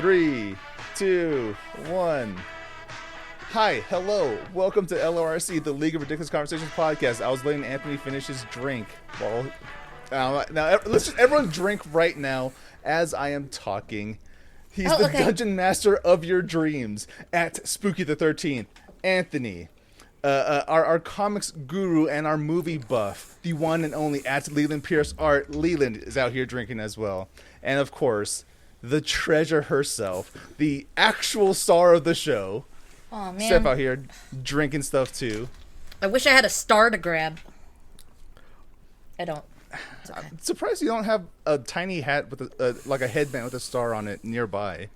3, 2, 1. Hi, hello, welcome to LoRC, the League of Ridiculous Conversations podcast. I was letting Anthony finish his drink. Well, now let's just everyone drink right now as I am talking. He's the dungeon master of your dreams at Spooky the 13th. Anthony, our comics guru and our movie buff, the one and only at Leland Pierce Art. Leland is out here drinking as well. And of course, the treasure herself, the actual star of the show. Oh, man. Steph out here drinking stuff too. I wish I had a star to grab. I don't. It's okay. I'm surprised you don't have a tiny hat with like a headband with a star on it nearby.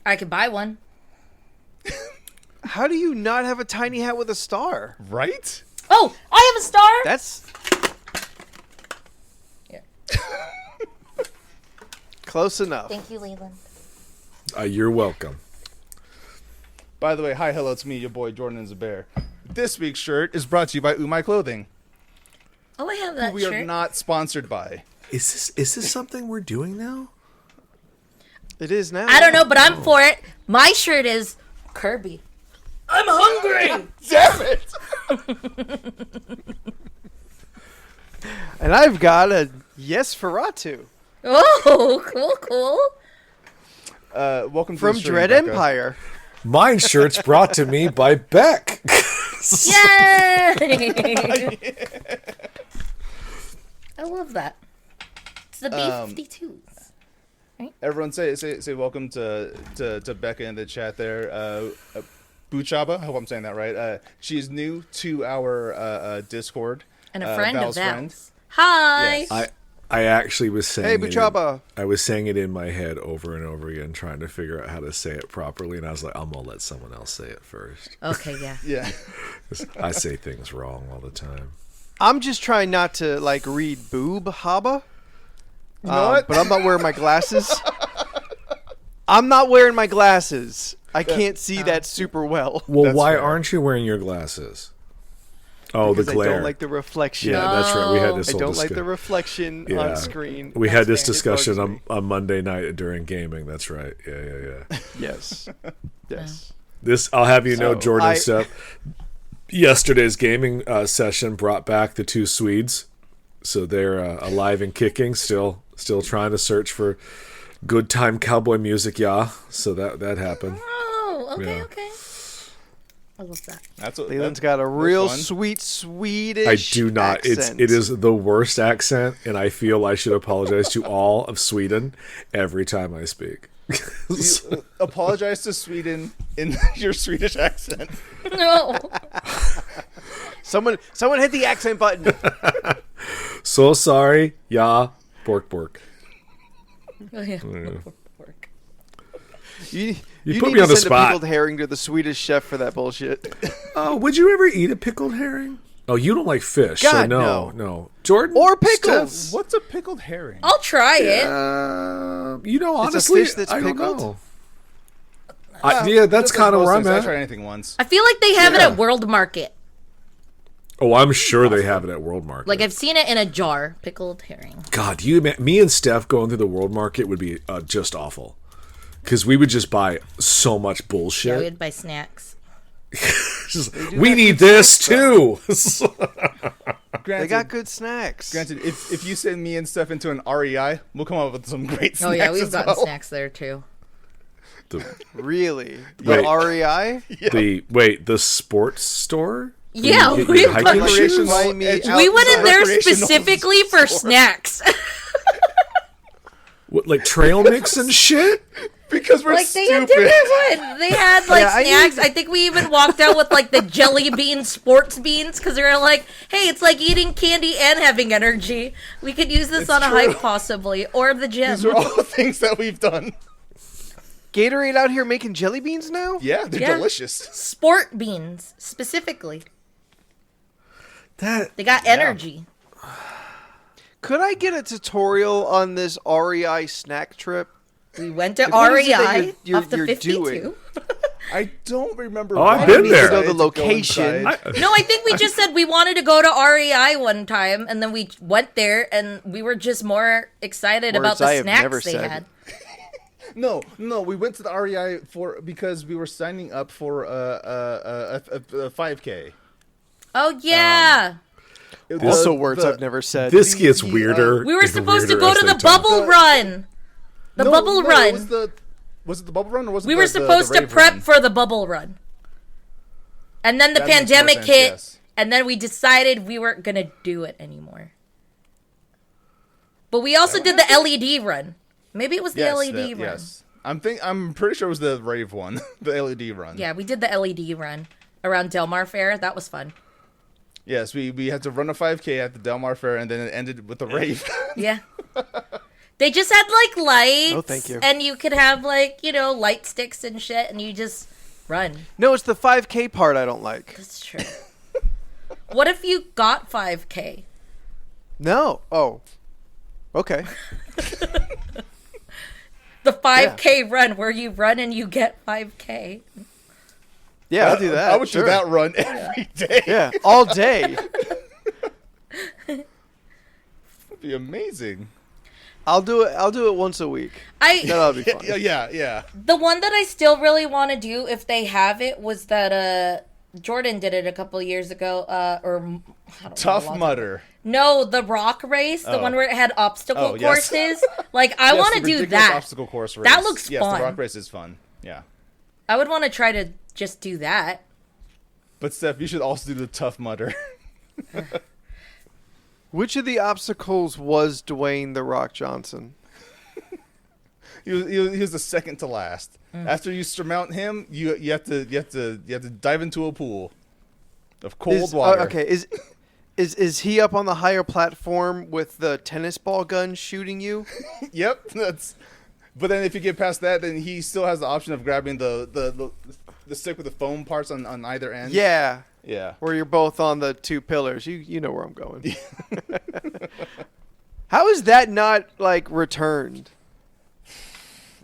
I could buy one. How do you not have a tiny hat with a star? Right? Oh, I have a star. That's Yeah. close enough. Thank you, Leland. You're welcome. By the way, hi, hello, it's me, your boy Jordan is a Bear. This week's shirt is brought to you by Umai Clothing, Oh, I have who that we shirt. are not sponsored by. Is this something we're doing now? It is now. I don't know, but I'm for it. My shirt is Kirby. I'm hungry. Damn it! And I've got a yes Ferratu Oh, cool. Welcome to from the stream, Dread Becca. Empire. Mine shirt's brought to me by Beck. Yay! I love that. It's the B-52s. Everyone say welcome to Becca in the chat there. Buchaba, I hope I'm saying that right. She is new to our Discord. And a friend Val's of friend. Val's. Hi. Yes. I actually was saying Hey, Buchaba. I was saying it in my head over and over again, trying to figure out how to say it properly, and I was like, I'm gonna let someone else say it first. Okay, yeah. Yeah. I say things wrong all the time. I'm just trying not to read boob haba. You know what? But I'm not wearing my glasses. I'm not wearing my glasses. I can't see that super well. Well, That's why fair. aren't you wearing your glasses? Oh, Because the glare. I don't like the reflection. Yeah, that's right. We had this I whole don't like the discussion. reflection Yeah. on screen. We had this fair. discussion It bugs on Monday night during gaming. That's right. Yeah. Yes. Yes. This, I'll have you know, So, Jordan I- and Steph, yesterday's gaming session brought back the two Swedes. So they're alive and kicking, still trying to search for good time cowboy music, yeah. So that happened. Oh, okay, Yeah. okay. I love that. That's what Leland's that- got a that's real fun. sweet Swedish I do not. accent. It is the worst accent, and I feel I should apologize to all of Sweden every time I speak. You, apologize to Sweden in your Swedish accent. No. Someone hit the accent button. So sorry, yeah, bork. Oh, yeah. Work. You put need me on to the send spot. a pickled herring to the Swedish chef for that bullshit. Would you ever eat a pickled herring? Oh, you don't like fish, so God, no. Jordan Or Steph? pickles. What's a pickled herring? I'll try it. Honestly, fish that's I don't pickled? know. Yeah, that's Just like kind of most where I'm things, I at. tried anything once. I feel like they have it Yeah. at World Market. Oh, I'm sure they have it at World Market. Like, I've seen it in a jar, pickled herring. God, me and Steph going through the World Market would be just awful. Because we would just buy so much Yeah, bullshit. we'd buy snacks. We need this too. Granted, They got good snacks. granted, if you send me and Steph into an REI, we'll come up with some great snacks. Oh, yeah, we've as gotten well. snacks there, too. Really? Wait. The REI? The sports store? Yeah, You get we your hiking went, shoes? Miami we went in there Recreational specifically for snacks. What, like trail mix and shit? Because we're Like, they stupid. had different ones. They had, like, Yeah, I snacks. need- I think we even walked out with, like, the jelly bean sports beans, because they were like, hey, it's like eating candy and having energy. We could use this It's on a true. hike, possibly, or the gym. These are all things that we've done. Gatorade out here making jelly beans now? Yeah, they're Yeah. delicious. Sport beans, specifically. That They got energy. Could I get a tutorial on this REI snack trip? We went to Like, what is it that REI you're off the doing? 52. I don't remember. Oh, I've why been we there. decided Know the to go location. inside. No, I think we just said we wanted to go to REI one time, and then we went there, and we were just more excited about Words I the have snacks never they said. had. No, we went to the REI because we were signing up for a 5K. Oh yeah. Also, words I've never said. This gets weirder. We were the supposed to weirder go as to they the talk. bubble run. The bubble run. Was it the bubble run or was it We the were supposed to rave prep run? for the bubble run. And then the That makes more pandemic sense, hit, yes. and then we decided we weren't going to do it anymore. But we also did the LED run. Maybe it was the LED run. Yes. I'm pretty sure it was the rave one, the LED run. Yeah, we did the LED run around Del Mar Fair. That was fun. Yes, we had to run a 5K at the Del Mar Fair, and then it ended with the rave. Yeah. They just had like lights. No, thank you. And you could have like, light sticks and shit, and you just run. No, it's the 5K part I don't like. That's true. What if you got 5K? No. Oh. Okay. The 5K run where you run and you get 5K. Yeah, I'll do that. I would sure. do that run every day. Yeah, all day. It'd be amazing. I'll do it once a week. That'll be fun. Yeah. The one that I still really want to do, if they have it, was that Jordan did it a couple years ago. I don't know, Tough Mudder. No, the rock race, the one where it had obstacle yes. courses. Like, I want to do that. Obstacle course race. That looks yes, fun. the rock race is fun. Yeah. I would want to try to just do that. But Steph, you should also do the Tough Mudder. Which of the obstacles was Dwayne The Rock Johnson? He was the second to last. After you surmount him, you have to dive into a pool of cold water. Okay, is he up on the higher platform with the tennis ball gun shooting you? Yep, But then if you get past that, then he still has the option of grabbing the stick with the foam parts on either end. Yeah. Yeah. Where you're both on the two pillars. You know where I'm going. How is that not like returned?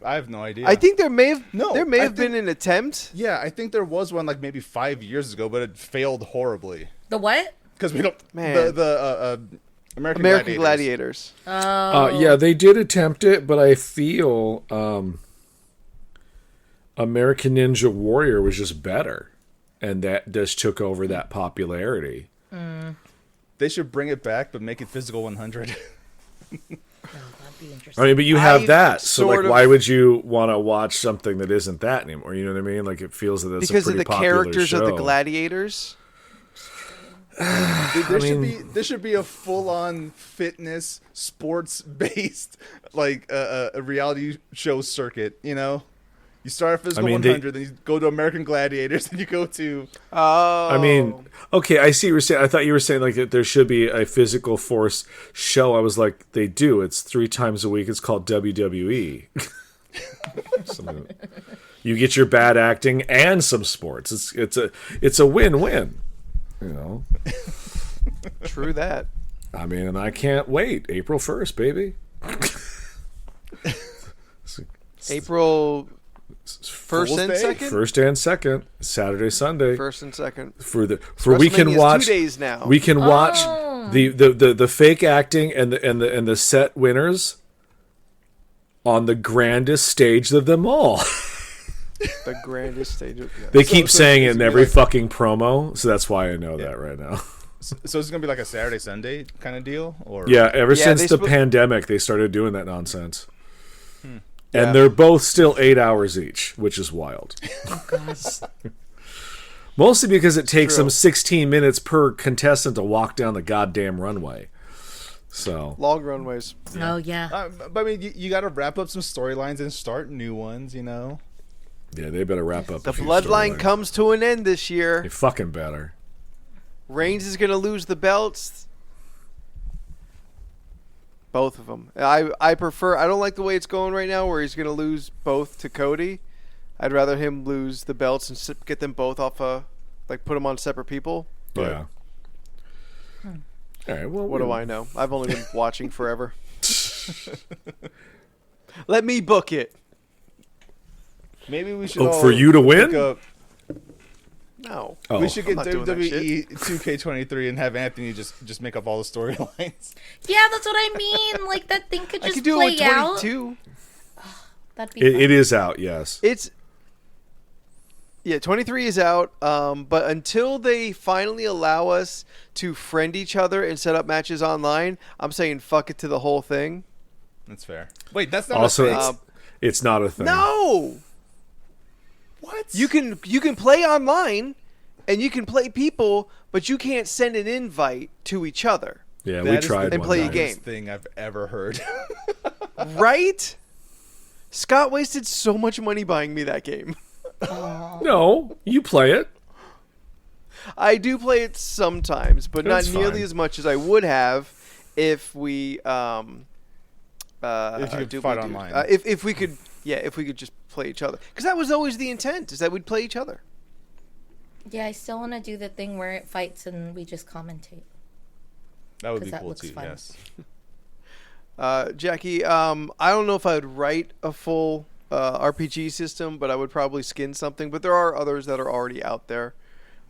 I have no idea. I think there may have I been an attempt. Yeah, I think there was one like maybe 5 years ago, but it failed horribly. The what? Because we don't. Man. The American Gladiators. Yeah, they did attempt it, but I feel American Ninja Warrior was just better, and that just took over that popularity. They should bring it back, but make it physical 100. That'd be interesting. I mean, but you have that, so sort like, of- why would you want to watch something that isn't that anymore? You know what I mean? Like, it feels that it's Because a of pretty the popular characters show. of the gladiators. There should be a full-on fitness, sports-based like a reality show circuit. You know, you start at physical 100, then you go to American Gladiators, then you go to. Oh. I mean, okay, I see what you're saying. I thought you were saying like that there should be a physical force show. I was like, they do. It's 3 times a week. It's called WWE. So, you get your bad acting and some sports. It's a win-win. You know. True that. I mean, and I can't wait. April 1st, baby. April 1st and Day? 2nd? First and second, Saturday, Sunday. 1st and 2nd. For we can WrestleMania is watch 2 days now. We can watch the fake acting and the set winners on the grandest stage of them all. The grandest stage of They keep saying it it's in gonna be every like- fucking promo, so that's why I know that right now. So it's gonna be like a Saturday Sunday kind of deal, or Yeah, ever Yeah, since they the pandemic, they started doing that nonsense. Yeah. And they're both still 8 hours each, which is wild. Mostly because it takes true. them 16 minutes per contestant to walk down the goddamn runway. So long runways. Oh, yeah. But I mean, you got to wrap up some storylines and start new ones. You know. yeah, they better wrap up. The a few bloodline storylines. comes to an end this year. They fucking better. Reigns is going to lose the belts. Both of them. I prefer. I don't like the way it's going right now, where he's going to lose both to Cody. I'd rather him lose the belts and get them both off like put them on separate people. But Yeah. All right. Well, what do I know? I've only been watching forever. Let me book it. Maybe we should. Oh, all for you to pick win? up- No. Oh. we should I'm get not doing that WWE 2K23 and have Anthony just make up all the storylines. Yeah, that's what I mean. Like, that thing could I just could do play it with out. 22. That'd be fun. It is out, yes. It's 23 is out, but until they finally allow us to friend each other and set up matches online, I'm saying fuck it to the whole thing. That's fair. Wait, that's not Also, a thing. it's not a thing. No, What? you can play online, and you can play people, but you can't send an invite to each other. Yeah, That we is tried the And play a one game. dumbest thing I've ever heard. Right? Scott wasted so much money buying me that game. No, you play it. I do play it sometimes, but That's not nearly fine. as much as I would have if we If you could fight online. if we could just play each other, because that was always the intent, is that we'd play each other. Yeah, I still want to do the thing where it fights and we just commentate. That would 'Cause be that cool looks too. fun. Yes. Jackie, I don't know if I would write a full RPG system, but I would probably skin something. But there are others that are already out there,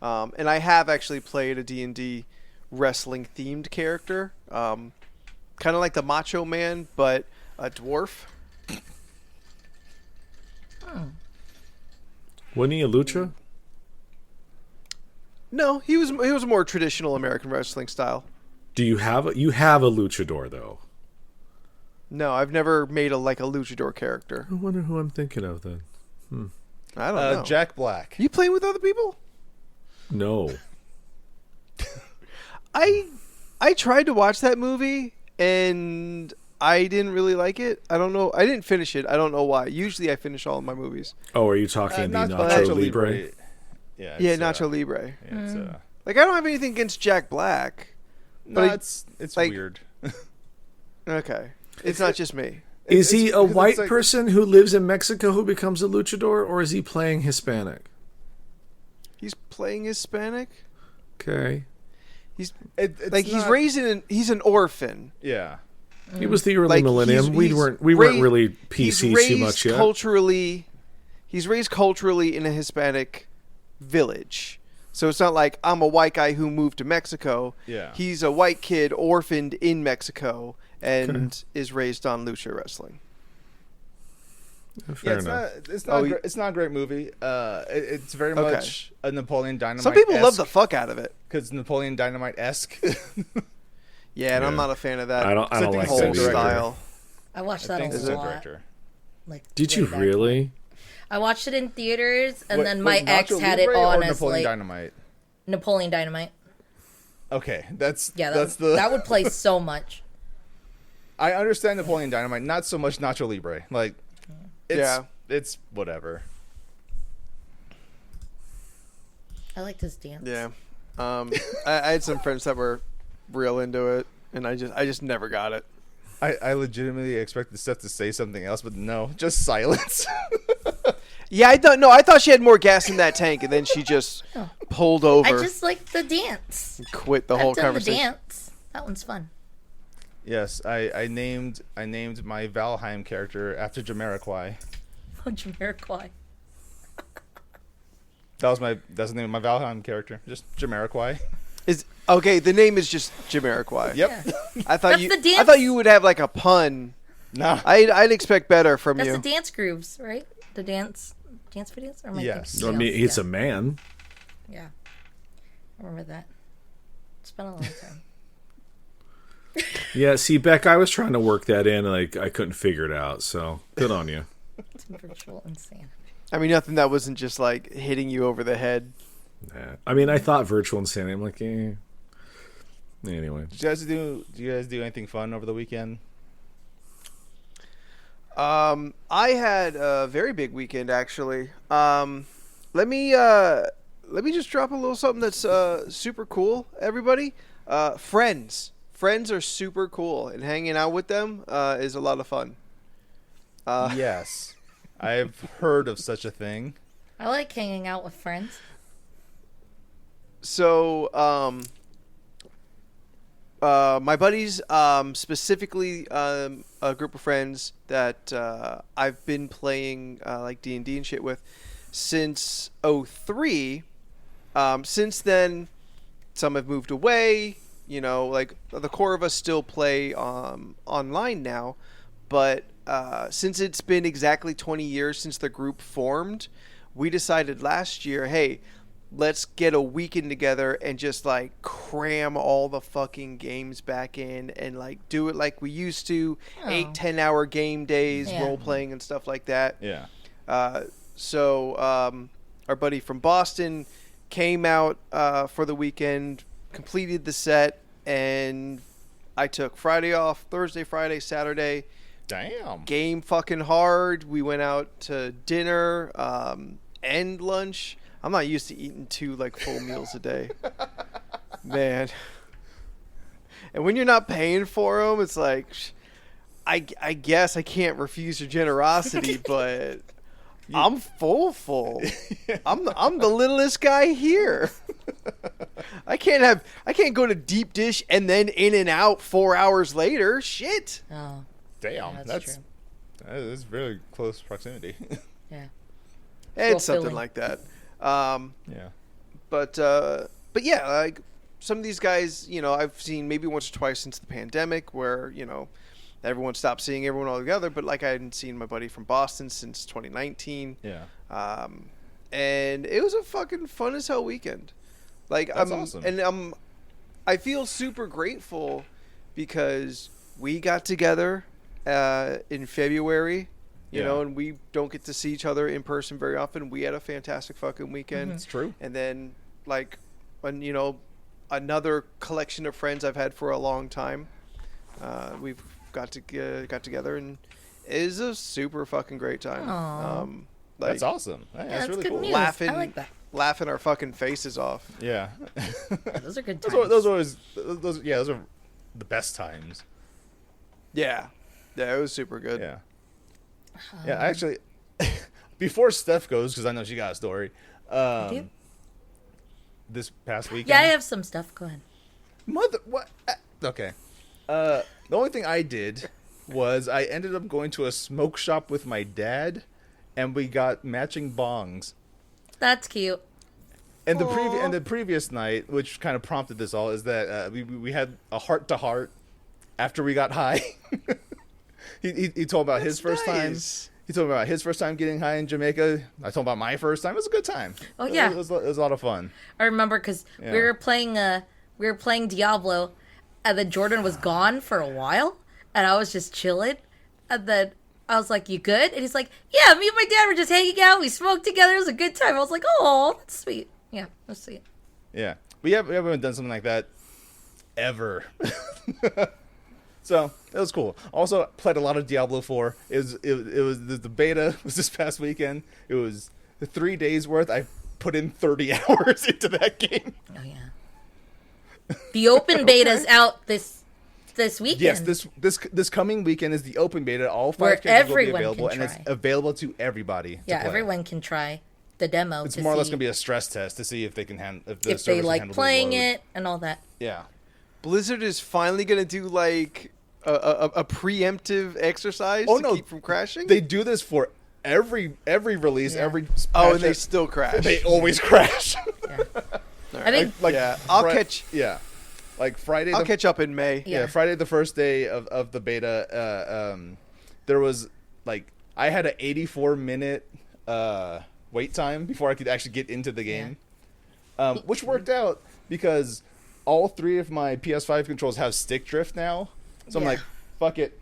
and I have actually played a D&D wrestling themed character, kind of like the Macho Man, but a dwarf. Wasn't he a lucha? No, he was more traditional American wrestling style. Do you have a luchador though? No, I've never made a luchador character. I wonder who I'm thinking of then. I don't know. Jack Black. You playing with other people? No. I tried to watch that movie and I didn't really like it. I don't know. I didn't finish it. I don't know why. Usually I finish all of my movies. Oh, are you talking the Nacho Libre? Yeah. Yeah, it's, Nacho Libre. Yeah, it's, Like, I don't have anything against Jack Black. no, But it's like- weird. Okay. It's not just me. Is he a because white it's like- person who lives in Mexico who becomes a luchador, or is he playing Hispanic? He's playing Hispanic. Okay. He's It's like he's not- raised in he's an orphan. Yeah. It was the early Like, millennium. We he's weren't raised- really He's PC raised too much yet. He's raised culturally in a Hispanic village. So it's not like I'm a white guy who moved to Mexico. Yeah. He's a white kid orphaned in Mexico and is raised on lucha wrestling. Fair Yeah, enough. Oh, it's not a great movie. It's very Okay. much a Napoleon Dynamite. Some people love the fuck out of it. because Napoleon Dynamite esque. Yeah, and I'm Yeah. not a fan of that I don't I think like it's whole same that either. style. I watched I that think a it's the lot. director. Like, Did way you back. really? I watched it in theaters, and Wait, then my wait, ex Nacho had it Libre on or as Napoleon like Dynamite. Napoleon Dynamite. Okay, that's Yeah, that's that would play so much. I understand Napoleon Dynamite, not so much Nacho Libre. Like, it's whatever. I liked his dance. Yeah. I had some friends that were real into it, and I just never got it. I legitimately expected Steph to say something else, but no, just silence. Yeah, I thought she had more gas in that tank, and then she just pulled over, I just like the dance. and quit the whole I've done the conversation. dance. That one's fun. Yes, I named my Valheim character after Jamiroquai. Jamiroquai. That's the name of my Valheim character, just Jamiroquai. Is okay. The name is just Jamiroquai. Yep. Yeah. I thought That's you. the dance- I thought you would have like a pun. Nah. I'd expect better from That's you. the dance grooves, right? The dance videos? Or am I Yes. thinking I mean, else? he's Yeah. a man. Yeah. I remember that. It's been a long time. Yeah, see, Beck, I was trying to work that in, and I couldn't figure it out. So good on you. It's virtual insanity. I mean, nothing that wasn't just like hitting you over the head. Yeah. I mean, I thought virtual insanity. I'm like, Anyway, Do you guys do anything fun over the weekend? I had a very big weekend actually. Let me just drop a little something that's super cool. Everybody, friends are super cool, and hanging out with them is a lot of fun. Yes, I've heard of such a thing. I like hanging out with friends. So, my buddies, specifically a group of friends that I've been playing like D&D and shit with since '03. Since then, some have moved away. You know, like the core of us still play online now, but since it's been exactly 20 years since the group formed, we decided last year, hey, let's get a weekend together and just like cram all the fucking games back in and like do it like we used to. 8-10 hour game days, role playing and stuff like that. Yeah. So our buddy from Boston came out for the weekend, completed the set, and I took Friday off, Thursday, Friday, Saturday. Damn. Game fucking hard. We went out to dinner and lunch. I'm not used to eating 2 like full meals a day. Man. And when you're not paying for them, it's like, I guess I can't refuse your generosity, but I'm full. I'm the littlest guy here. I can't go to deep dish and then in and out 4 hours later. Shit. Oh. Damn. Yeah, that's true. That is very close proximity. Yeah. It's something like that. Yeah. But yeah, like some of these guys, you know, I've seen maybe once or twice since the pandemic where, you know, everyone stopped seeing everyone all together, but like I hadn't seen my buddy from Boston since 2019. Yeah. And it was a fucking fun as hell weekend. Like That's awesome. And I feel super grateful because we got together in February. You know, and we don't get to see each other in person very often. We had a fantastic fucking weekend. It's true. And then, like, you know, another collection of friends I've had for a long time. We've got together, and it is a super fucking great time. Like, That's awesome. That's really good cool. news. Laughing, I like that. laughing our fucking faces off. Yeah. Those are good times. those are the best times. Yeah, it was super good. Yeah. Yeah, actually, before Steph goes, because I know she got a story. do? This past weekend. Yeah, I have some stuff. Go ahead. What? Okay. The only thing I did was I ended up going to a smoke shop with my dad, and we got matching bongs. That's cute. And the previous night, which kind of prompted this all, is that we had a heart to heart after we got high. He told about his first time. He told me about his first time getting high in Jamaica. I told him about my first time. It was a good time. Oh yeah, it was a lot of fun. I remember because we were playing Diablo, and then Jordan was gone for a while, and I was just chilling, and then I was like, "You good?" And he's like, "Yeah, me and my dad were just hanging out. We smoked together. It was a good time." I was like, "Oh, that's sweet. Yeah, that's sweet." Yeah, we haven't done something like that ever. So it was cool. Also played a lot of Diablo 4. It was the beta was this past weekend. It was 3 days worth. I put in 30 hours into that game. Oh yeah. The open beta's out this weekend. Yes, this coming weekend is the open beta. All 5 where characters will be everyone available, can and try. it's available to everybody. Yeah, to play. everyone can try the demo. It's to more or less see going to be a stress test to see if they can handle if they like playing it and all that. Yeah. Blizzard is finally gonna do like a preemptive exercise to keep from crashing. They do this for every release, every patch. and they still crash. They always crash. Yeah. I think I'll catch. Yeah, like Friday. I'll catch up in May. Yeah, Friday the first day of the beta. There was like I had an 84-minute wait time before I could actually get into the game, which worked out because all 3 of my PS5 controls have stick drift now. So I'm like, fuck it.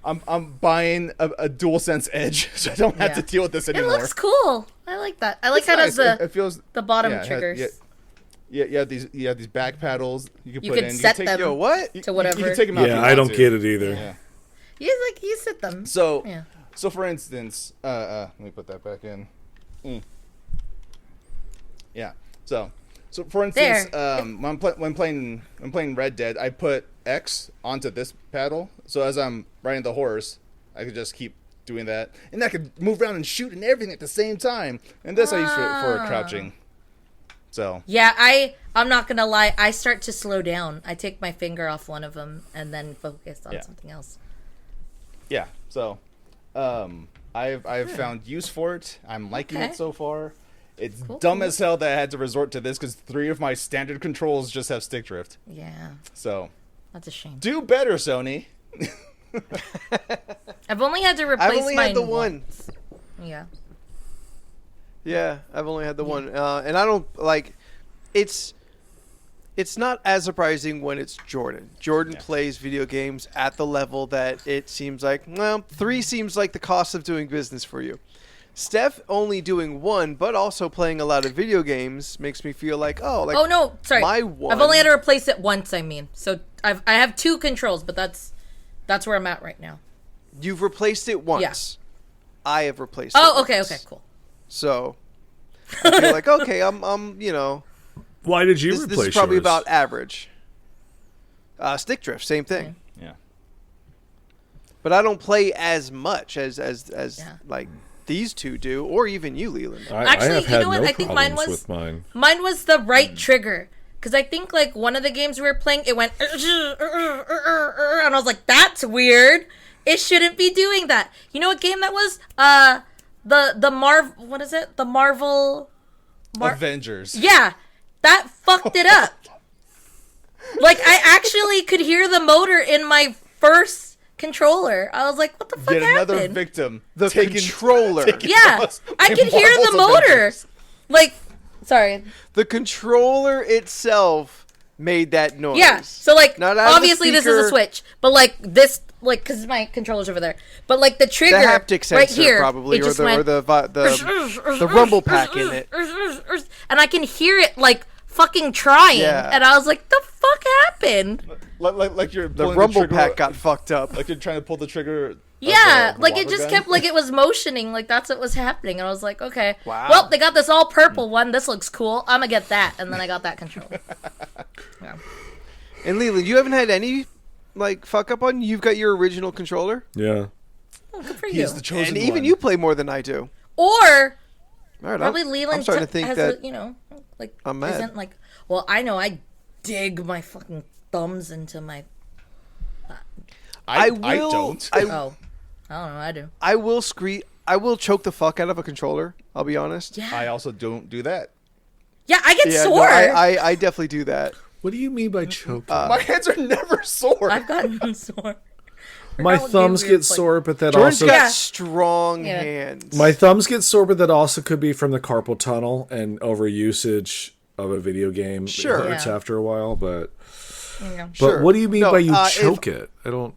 I'm buying a DualSense Edge, so I don't have to deal with this anymore. It looks cool. I like that. I like how it has it feels the bottom triggers. You have these back paddles you can put can in. set you can them to whatever. You can take them out. Yeah, I don't get it either. Yeah. You set them. So for instance, let me put that back in. Yeah. So for instance, when playing Red Dead, I put X onto this paddle, so as I'm riding the horse, I could just keep doing that, and I could move around and shoot and everything at the same time. And this I use for crouching. So yeah, I'm not gonna lie, I start to slow down. I take my finger off one of them and then focus on something else. Yeah. So I've found use for it. I'm liking it so far. It's dumb as hell that I had to resort to this because 3 of my standard controls just have stick drift. Yeah. So that's a shame. Do better, Sony. I've only had to replace I've only mine had the one. once. Yeah. Yeah, I've only had the one, and I don't like. It's not as surprising when it's Jordan. Jordan plays video games at the level that it seems like. Well, 3 seems like the cost of doing business for you. Steph only doing 1, but also playing a lot of video games makes me feel like Oh no, sorry. my one. I've only had to replace it once. I mean, so I have 2 controls, but that's where I'm at right now. You've replaced it once. Yeah. I have replaced it. Oh, okay, once. okay, cool. So I feel like okay, I'm Why did you this replace is probably yours? about average. Stick drift, same thing. Yeah. But I don't play as much as like these 2 do, or even you, Leland. I Actually, have you had know what? no I think mine problems was with mine. Mine was the right trigger. Because I think, like, one of the games we were playing, it went, and I was like, that's weird. It shouldn't be doing that. You know what game that was? What is it? The Marvel... Avengers. Yeah, that fucked it up. Like, I actually could hear the motor in my first controller. I was like, what the fuck Yet another happened? victim. The controller. Yeah, I could hear the motor. Like, sorry. The controller itself made that noise. Yeah, so like Not out of the obviously this is a speaker. Switch, but like this, like because my controller's over there, but like the The trigger haptic sensor right here, probably, it or just the went, the rumble pack in it. and I can hear it like fucking trying, Yeah. and I was like, the fuck happened? Like you're The pulling rumble trigger, pack got fucked up. like you're trying to pull the trigger. Yeah, of like the it just water kept gun. like it was motioning, like that's what was happening, and I was like, okay, Wow. well they got this all purple one, this looks cool, I'm gonna get that, and then I got that controller. Yeah. And Leland, you haven't had any like fuck up on. You've got your original controller, Yeah. Oh, good for you. He's the chosen and even one. you play more than I do. Or All right, probably I'm Leland starting to think has that like I'm mad. isn't like. Well, I know I dig my fucking thumbs into my. I will. don't. Oh, I don't know. I do. I will scream. I will choke the fuck out of a controller. I'll be honest. Yeah. I also don't do that. Yeah, I get Yeah, sore. no, I definitely do that. What do you mean by choking? My hands are never sore. I've gotten sore. my Forgot what thumbs game we were get playing. sore, but that Jordan's also got Yeah. strong Yeah. hands. my thumbs get sore, but that also could be from the carpal tunnel and overusage of a video game. Sure. It hurts Yeah. after a while, but Yeah. Sure. what do you mean No, by you if- choke it? I don't.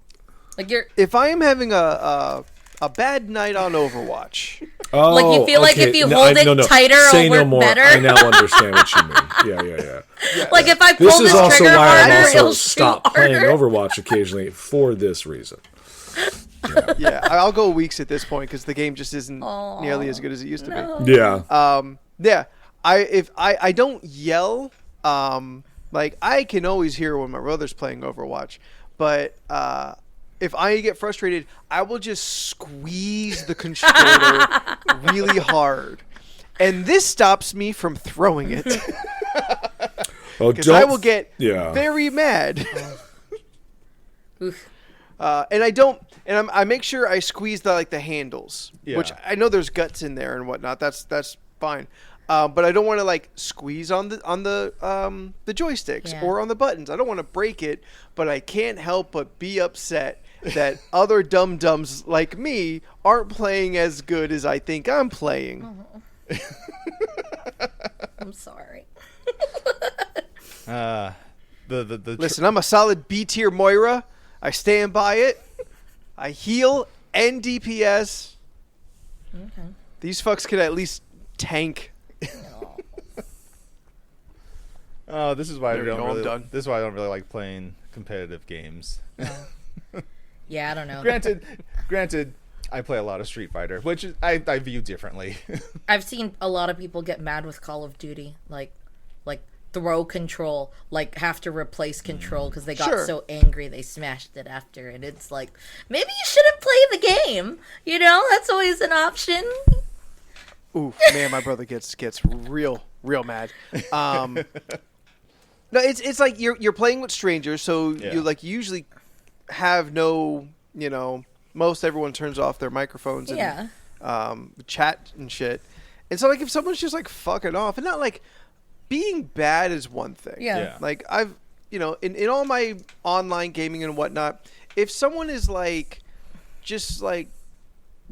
Like you're. If I am having a bad night on Overwatch, Oh, Like, you feel like okay. if you hold it tighter, Say it'll no work more. better? I now understand what you mean. Yeah. Like if I pull This this, is also trigger why harder, I it'll also shoot stop playing harder. Overwatch occasionally for this reason. yeah, I'll go weeks at this point because the game just isn't nearly as good as it used to be. Yeah. Yeah, I don't yell. Like I can always hear when my brother's playing Overwatch, but if I get frustrated, I will just squeeze the controller really hard, and this stops me from throwing it Oh, because I will get Yeah. very mad. Oof. And I don't, and I make sure I squeeze the handles, Yeah. which I know there's guts in there and whatnot. That's fine, but I don't want to like squeeze on the joysticks Yeah. or on the buttons. I don't want to break it, but I can't help but be upset that other dum dums like me aren't playing as good as I think I'm playing. I'm sorry. Listen, I'm a solid B tier Moira. I stand by it. I heal and DPS. Okay. These fucks could at least tank. Oh, this is why There we go, I'm done. This is why I don't really like playing competitive games. Yeah, I don't know. Granted, I play a lot of Street Fighter, which is, I view differently. I've seen a lot of people get mad with Call of Duty, like throw control, like have to replace control because they got Sure. so angry they smashed it after, and it's like maybe you shouldn't play the game. You know, that's always an option. Ooh, man, my brother gets real mad. No, it's like you're playing with strangers, so Yeah. you like usually have no, most everyone turns off their microphones and Yeah. chat and shit. And so like if someone's just like fucking off, and not like being bad is one thing. Yeah. Yeah. Like I've in all my online gaming and whatnot, if someone is like just like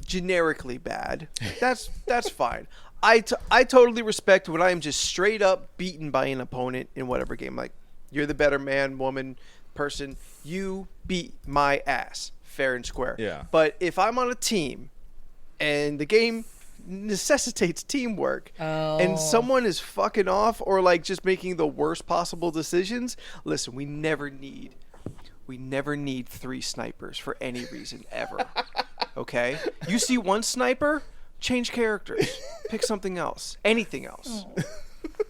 generically bad, that's fine. I totally respect when I am just straight up beaten by an opponent in whatever game. Like, you're the better man, woman, person. You beat my ass, fair and square. Yeah. But if I'm on a team and the game necessitates teamwork and someone is fucking off or like just making the worst possible decisions, listen, we never need 3 snipers for any reason ever. Okay? You see one sniper, change characters. Pick something else. Anything else.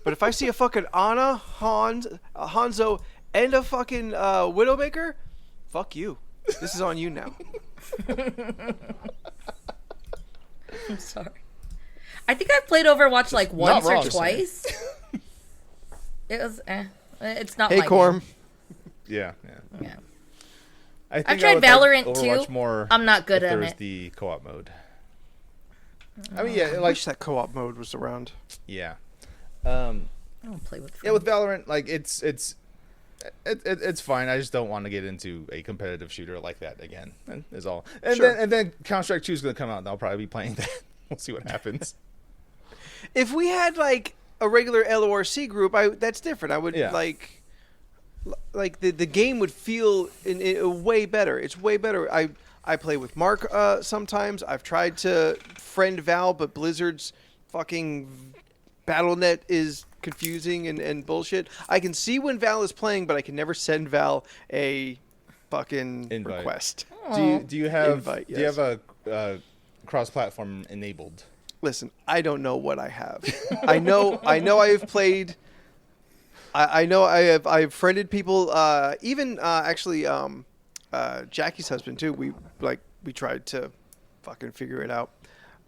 But if I see a fucking Ana, Hanzo, and a fucking Widowmaker, fuck you. This is on you now. I'm sorry. I think I've played Overwatch like once or twice. It was, it's not. Hey, Corm. Yeah. I've tried Valorant Overwatch too. More I'm not good if at there was it. the co-op mode. I mean, I wish that co-op mode was around. Yeah. I don't play with friends. Yeah, with Valorant, like it's fine. I just don't want to get into a competitive shooter like that again. Is all. And Sure. then Counter-Strike 2 is going to come out, and I'll probably be playing that. We'll see what happens. If we had like a regular LoRC group, that's different. I would like the game would feel in way better. It's way better. I play with Mark sometimes. I've tried to friend Val, but Blizzard's fucking BattleNet is confusing and bullshit. I can see when Val is playing, but I can never send Val a fucking Invite. request. Do you have Invite, do you have a cross-platform enabled? Listen, I don't know what I have. I know I have played. I know I've friended people. Even actually, Jackie's husband too. We tried to fucking figure it out.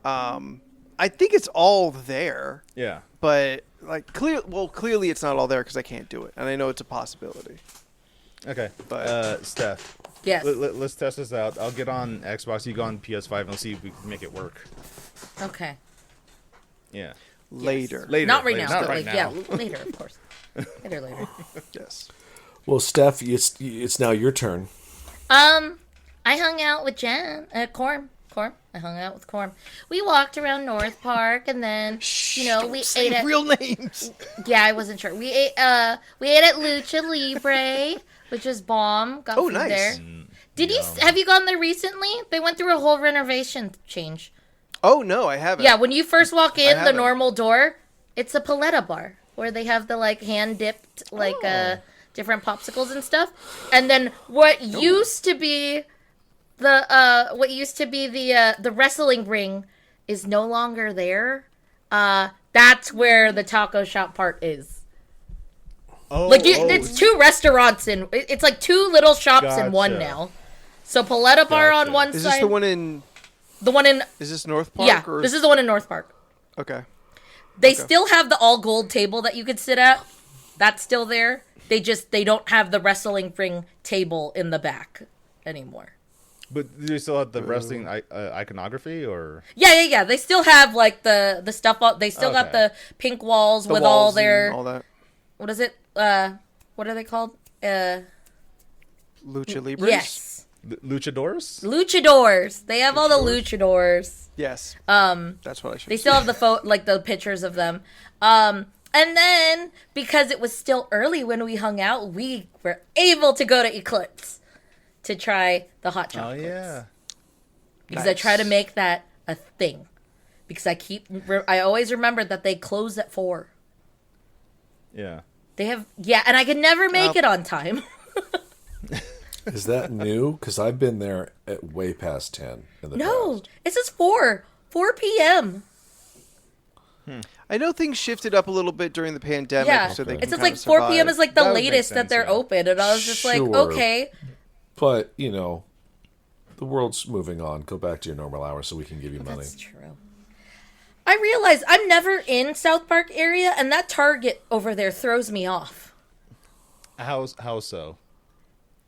I think it's all there. Yeah. But like clearly it's not all there because I can't do it, and I know it's a possibility. Okay. But Steph. Yes. Let's test this out. I'll get on Xbox. You go on PS5, and we'll see if we can make it work. Okay. Yeah. later. Not right later. now. Not But right like, now. yeah, later, of course. Later. Yes. Well, Steph, it's now your turn. I hung out with Corm. I hung out with Corm. We walked around North Park, and then we ate at real names. Yeah, I wasn't sure. We ate at Lucha Libre, which was bomb. Got food nice. there. Have you gone there recently? They went through a whole renovation change. Oh no, I haven't. Yeah, when you first walk in the haven't. normal door, it's a paletta bar where they have the like hand dipped different popsicles and stuff. And then what used to be the wrestling ring is no longer there. That's where the taco shop part is. It's two restaurants it's like two little shops in one Gotcha. now. So paletta bar on one Is side. this the one in? Is this North Park? Yeah, Or this is the one in North Park. Okay. They still have the all gold table that you could sit at. That's still there. They don't have the wrestling ring table in the back anymore. But do you still have the wrestling iconography, or? Yeah. They still have like the stuff. They still got Okay. the pink walls The with walls all and their. all that. What is it? What are they called? Lucha Libres. Yes, Luchadors? luchadors. They have all the luchadors. Yes. That's what I should. They still have the the pictures of them. And then because it was still early when we hung out, we were able to go to Eclipse to try the hot Oh chocolates. yeah. Because I try to make that a thing. Because I always remember that they close at 4. Yeah. They have and I can never make it on time. Is that new? Because I've been there at way past 10 in the No, past. it says 4 p.m. I know things shifted up a little bit during the pandemic, Yeah, so they it can says kinda like 4 p.m. survive. is like the That would make latest that sense, they're yeah. open, and I was just like, Sure. okay. But, the world's moving on. Go back to your normal hours so we can give you money. That's true. I realize I'm never in South Park area, and that Target over there throws me off. How so?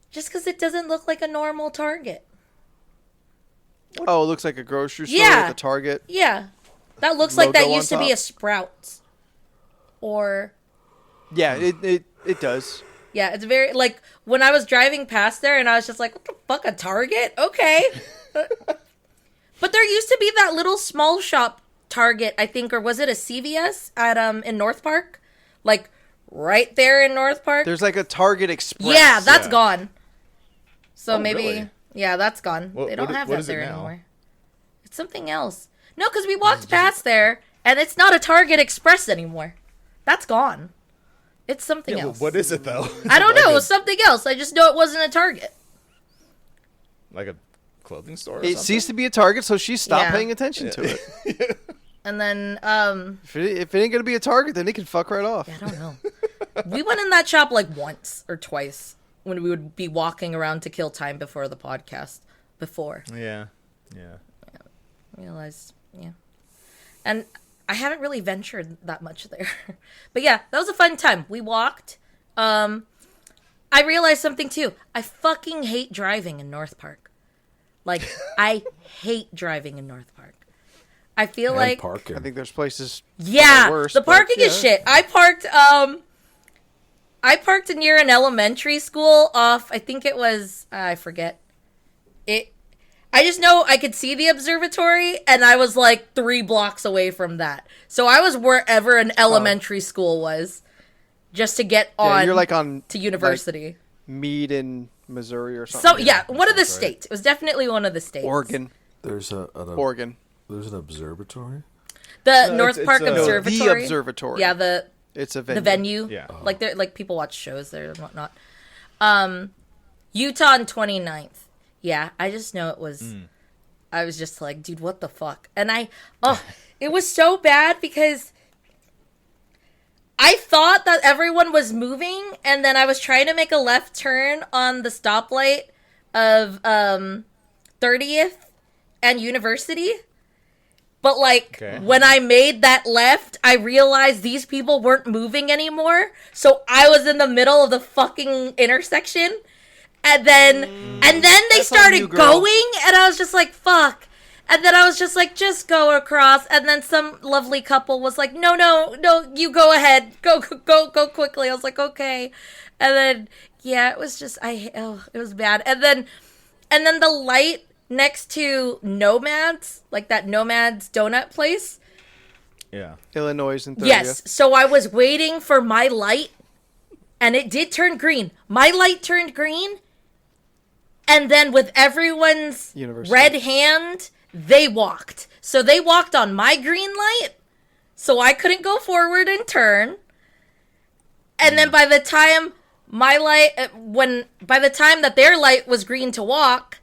Just because it doesn't look like a normal Target. Oh, it looks like a grocery store Yeah. with a Target. Yeah. That looks like that Logo on used to be top? a Sprouts. Or, Yeah, it does. Yeah, it's very, like, when I was driving past there and I was just like, what the fuck, a Target? Okay. But there used to be that little small shop Target, I think, or was it a CVS at in North Park? Like, right there in North Park. There's like a Target Express. Yeah, that's Yeah. gone. So Oh, maybe, really? yeah, that's gone. What- they don't what- have what that is it there now? anymore. It's something else. No, because we walked past there, and it's not a Target Express anymore. That's gone. It's something Yeah, else. what is it though? I don't know. It Like was something else. I just know it wasn't a Target. like a clothing store. Or It something? ceased to be a Target, so she stopped Yeah. paying attention to it. And then, If it ain't gonna be a Target, then it can fuck right off. I don't know. We went in that shop like once or twice when we would be walking around to kill time before the podcast. Before. Yeah. Realized, yeah. And I haven't really ventured that much there. But yeah, that was a fun time. We walked. I realized something too. I fucking hate driving in North Park. Like, I hate driving in North Park. I feel And like parking. I think there's places. yeah, worse, the but parking is yeah. shit. I parked near an elementary school off, I think it was, I forget. I just know I could see the observatory, and I was like 3 blocks away from that. So I was wherever an elementary school was, just to get on Yeah, you're like on to university. Meade in Missouri or something. So yeah, one of the states. It was definitely one of the states. Oregon. There's Oregon. There's an observatory. The No, North it's Park a- Observatory. The observatory. Yeah, the It's a venue. venue. Yeah. Like they're like people watch shows there and whatnot. Utah on 29th. Yeah, I just know it was I was just like, dude, what the fuck? And it was so bad because I thought that everyone was moving, and then I was trying to make a left turn on the stoplight of 30th and University. But, like, Okay. when I made that left, I realized these people weren't moving anymore. So I was in the middle of the fucking intersection. And then they That's on started you, girl. going, and I was just like, fuck. And then I was just like, just go across. And then some lovely couple was like, no, you go ahead. Go quickly. I was like, okay. And then, yeah, it was just, it was bad. And then the light next to Nomads, like that Nomads donut place. Yeah. Illinois and 30th. Yes. So I was waiting for my light, and it did turn green. My light turned green, and then with everyone's University. red hand, they walked. So they walked on my green light, so I couldn't go forward and turn. And then by the time by the time that their light was green to walk,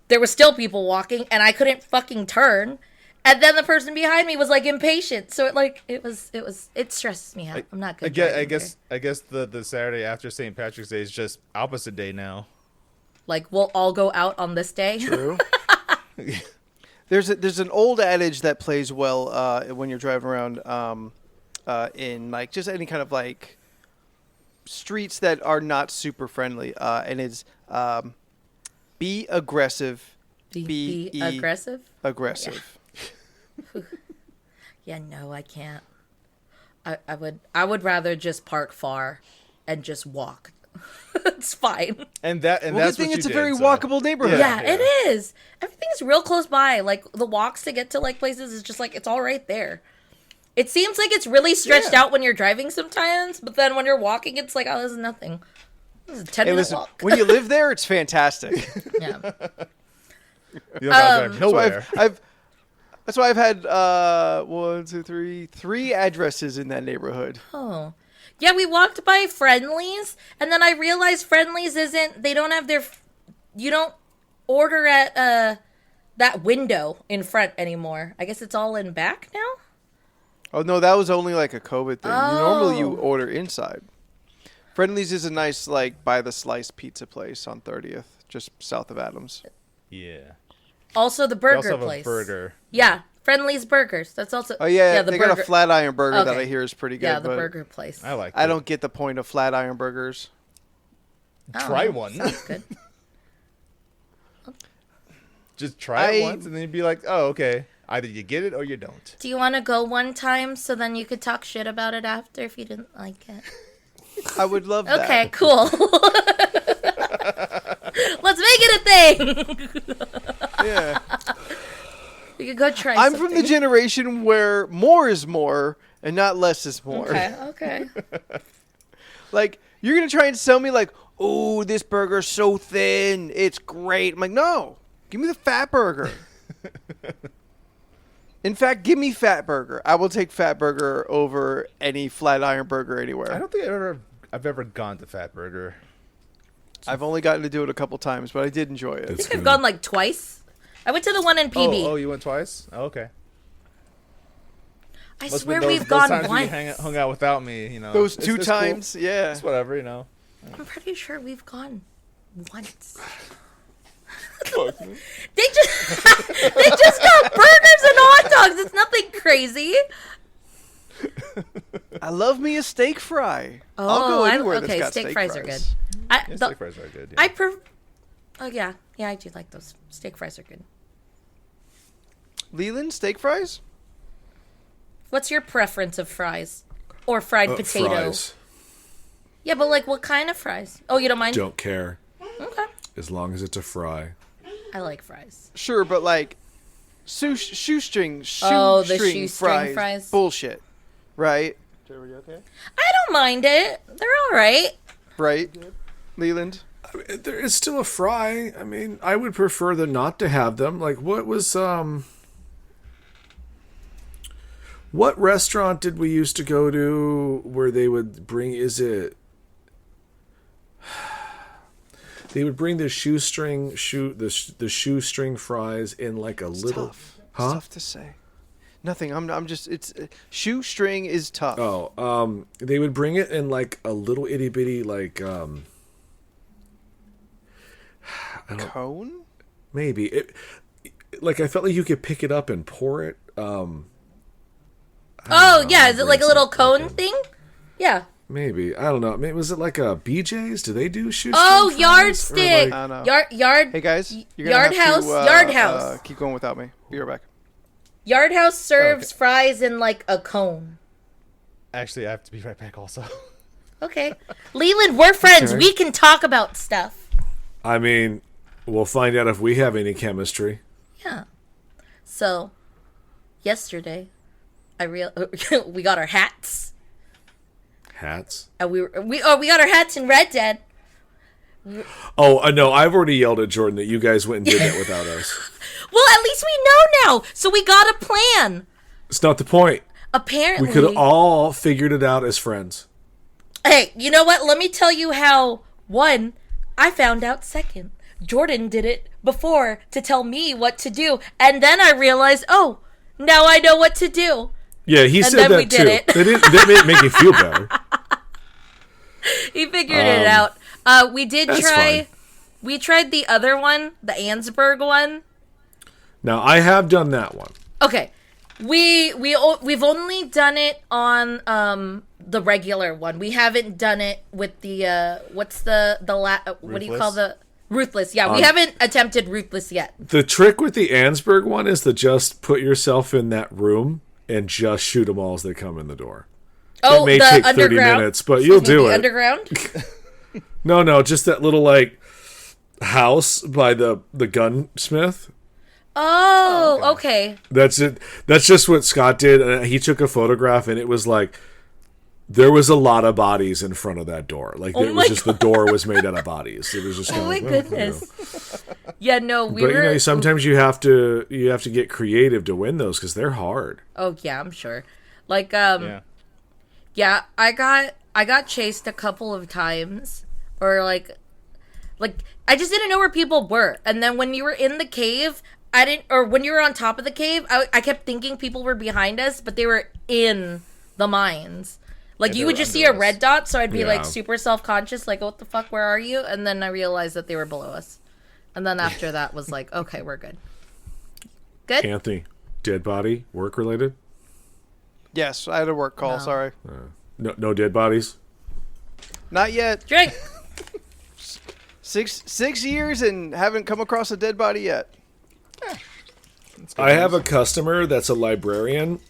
there were still people walking, and I couldn't fucking turn. And then the person behind me was like impatient, so it stresses me out. I'm not good. I guess the Saturday after St. Patrick's Day is just opposite day now. Like, we'll all go out on this day. True. There's an old adage that plays well when you're driving around in like just any kind of like streets that are not super friendly, and it's be aggressive. Be aggressive. Aggressive. Yeah, no, I can't. I would rather just park far and just walk. It's fine. And Well, that's good what thing you it's a did, very so. walkable neighborhood. Yeah, it is. Everything's real close by. Like, the walks to get to like places is just like it's all right there. It seems like it's really stretched out when you're driving sometimes, but then when you're walking, it's like, oh, this is nothing. This is a 10-minute Listen, walk. when you live there, it's fantastic. Yeah. You don't gotta drive nowhere. That's why I've had 3 addresses in that neighborhood. Oh. Yeah, we walked by Friendlies, and then I realized Friendlies they don't have you don't order at that window in front anymore. I guess it's all in back now? Oh no, that was only like a COVID thing. Normally you Oh. order inside. Friendly's is a nice like by the slice pizza place on 30th, just south of Adams. Yeah. Also the They burger also have place. a burger. Yeah, Friendlies Burgers. That's also Oh yeah, the they burger. got a Flatiron burger that Okay. I hear is pretty good. Yeah, the but burger place. I like. I don't get the point of Flatiron burgers. Oh, Try one. Sounds good. Just try it I- once, and then you'd be like, "Oh, okay. Either you get it or you don't." Do you want to go one time so then you could talk shit about it after if you didn't like it? I would love that. Okay, cool. Let's make it a thing. Yeah. We could go try I'm something. from the generation where more is more and not less is more. Okay. Like, you're going to try and sell me like, oh, this burger's so thin. It's great. I'm like, no. Give me the fat burger. In fact, give me fat burger. I will take fat burger over any flat iron burger anywhere. I don't think I've ever gone to Fat Burger. I've only gotten to do it a couple times, but I did enjoy it. I think I've gone like twice. I went to the one in PB. Oh, you went twice? Oh, okay. I Must've swear been we've those gone times once. you hung out without me, you know. Those It's- two it's cool. times, yeah. It's whatever, you know. I'm pretty sure we've gone once. Fuck me. They just got burgers and hot dogs. It's nothing crazy. I love me a steak fry. I'll go anywhere that's got steak fries are good. Yeah, steak fries are good. Yeah. Oh yeah, I do like those. Steak fries are good. Leland, steak fries? What's your preference of fries or fried potato? Fries. Yeah, but like what kind of fries? Oh, you don't mind? Don't care. Okay. As long as it's a fry. I like fries. Sure, but like shoestring Oh, the shoestring fries? Bullshit. Right? I don't mind it. They're all right. Right? Leland? There is still a fry. I mean, I would prefer them not to have them. Like, what restaurant did we used to go to where they would bring, they would bring the shoestring fries in like a little, Tough. huh? It's tough to say. Nothing. I'm just. It's shoestring is tough. Oh, they would bring it in like a little itty bitty like Cone? maybe it. Like I felt like you could pick it up and pour it. Oh yeah, is it like a little cone thing? Yeah. Maybe I don't know. Maybe was it like a BJ's? Do they do shoestring? Oh, fries? yardstick. I don't know. Yard. Hey guys, you're Yard gonna have house. to, Yard house. keep going without me. Be right back. Yard House serves fries in like a cone. Actually, I have to be right back also. Okay. Leland, we're friends. Okay. We can talk about stuff. I mean, we'll find out if we have any chemistry. Yeah. So, yesterday, we got our hats. Hats. And we got our hats in Red Dead. Oh, no, I've already yelled at Jordan that you guys went and did that without us. Well, at least we know now. So we got a plan. It's not the point. Apparently. We could have all figured it out as friends. Hey, you know what? Let me tell you how, one, I found out. Second, Jordan did it before to tell me what to do. And then I realized, oh, now I know what to do. Yeah, he said then that we too. did it. That didn't make you feel better. He figured it out. We did that's try. fine. We tried the other one, the Ansberg one. Now, I have done that one. Okay. We've only done it on the regular one. We haven't done it with the what do you call the Ruthless? Yeah, we haven't attempted Ruthless yet. The trick with the Ansberg one is to just put yourself in that room and just shoot them all as they come in the door. Oh, it may the take 30 underground. minutes, but you'll do the it. Underground. No, just that little like house by the gunsmith. Oh, okay. That's it. That's just what Scott did. And he took a photograph, and it was like there was a lot of bodies in front of that door. Like it was just the door was made out of bodies. It was just. Oh my like, goodness. Yeah, no, But you know, sometimes you have to get creative to win those because they're hard. Oh yeah, I'm sure. Like yeah, I got chased a couple of times, or like I just didn't know where people were, and then when you were in the cave. When you were on top of the cave, I kept thinking people were behind us, but they were in the mines. Like, you would just see a red dot, so I'd be, like, super self-conscious, like, what the fuck, where are you? And then I realized that they were below us. And then after that was like, okay, we're good. Good? Anthony, dead body, work-related? Yes, I had a work call, No. sorry. No dead bodies? Not yet. Drink! 6 years and haven't come across a dead body yet. I have a customer that's a librarian,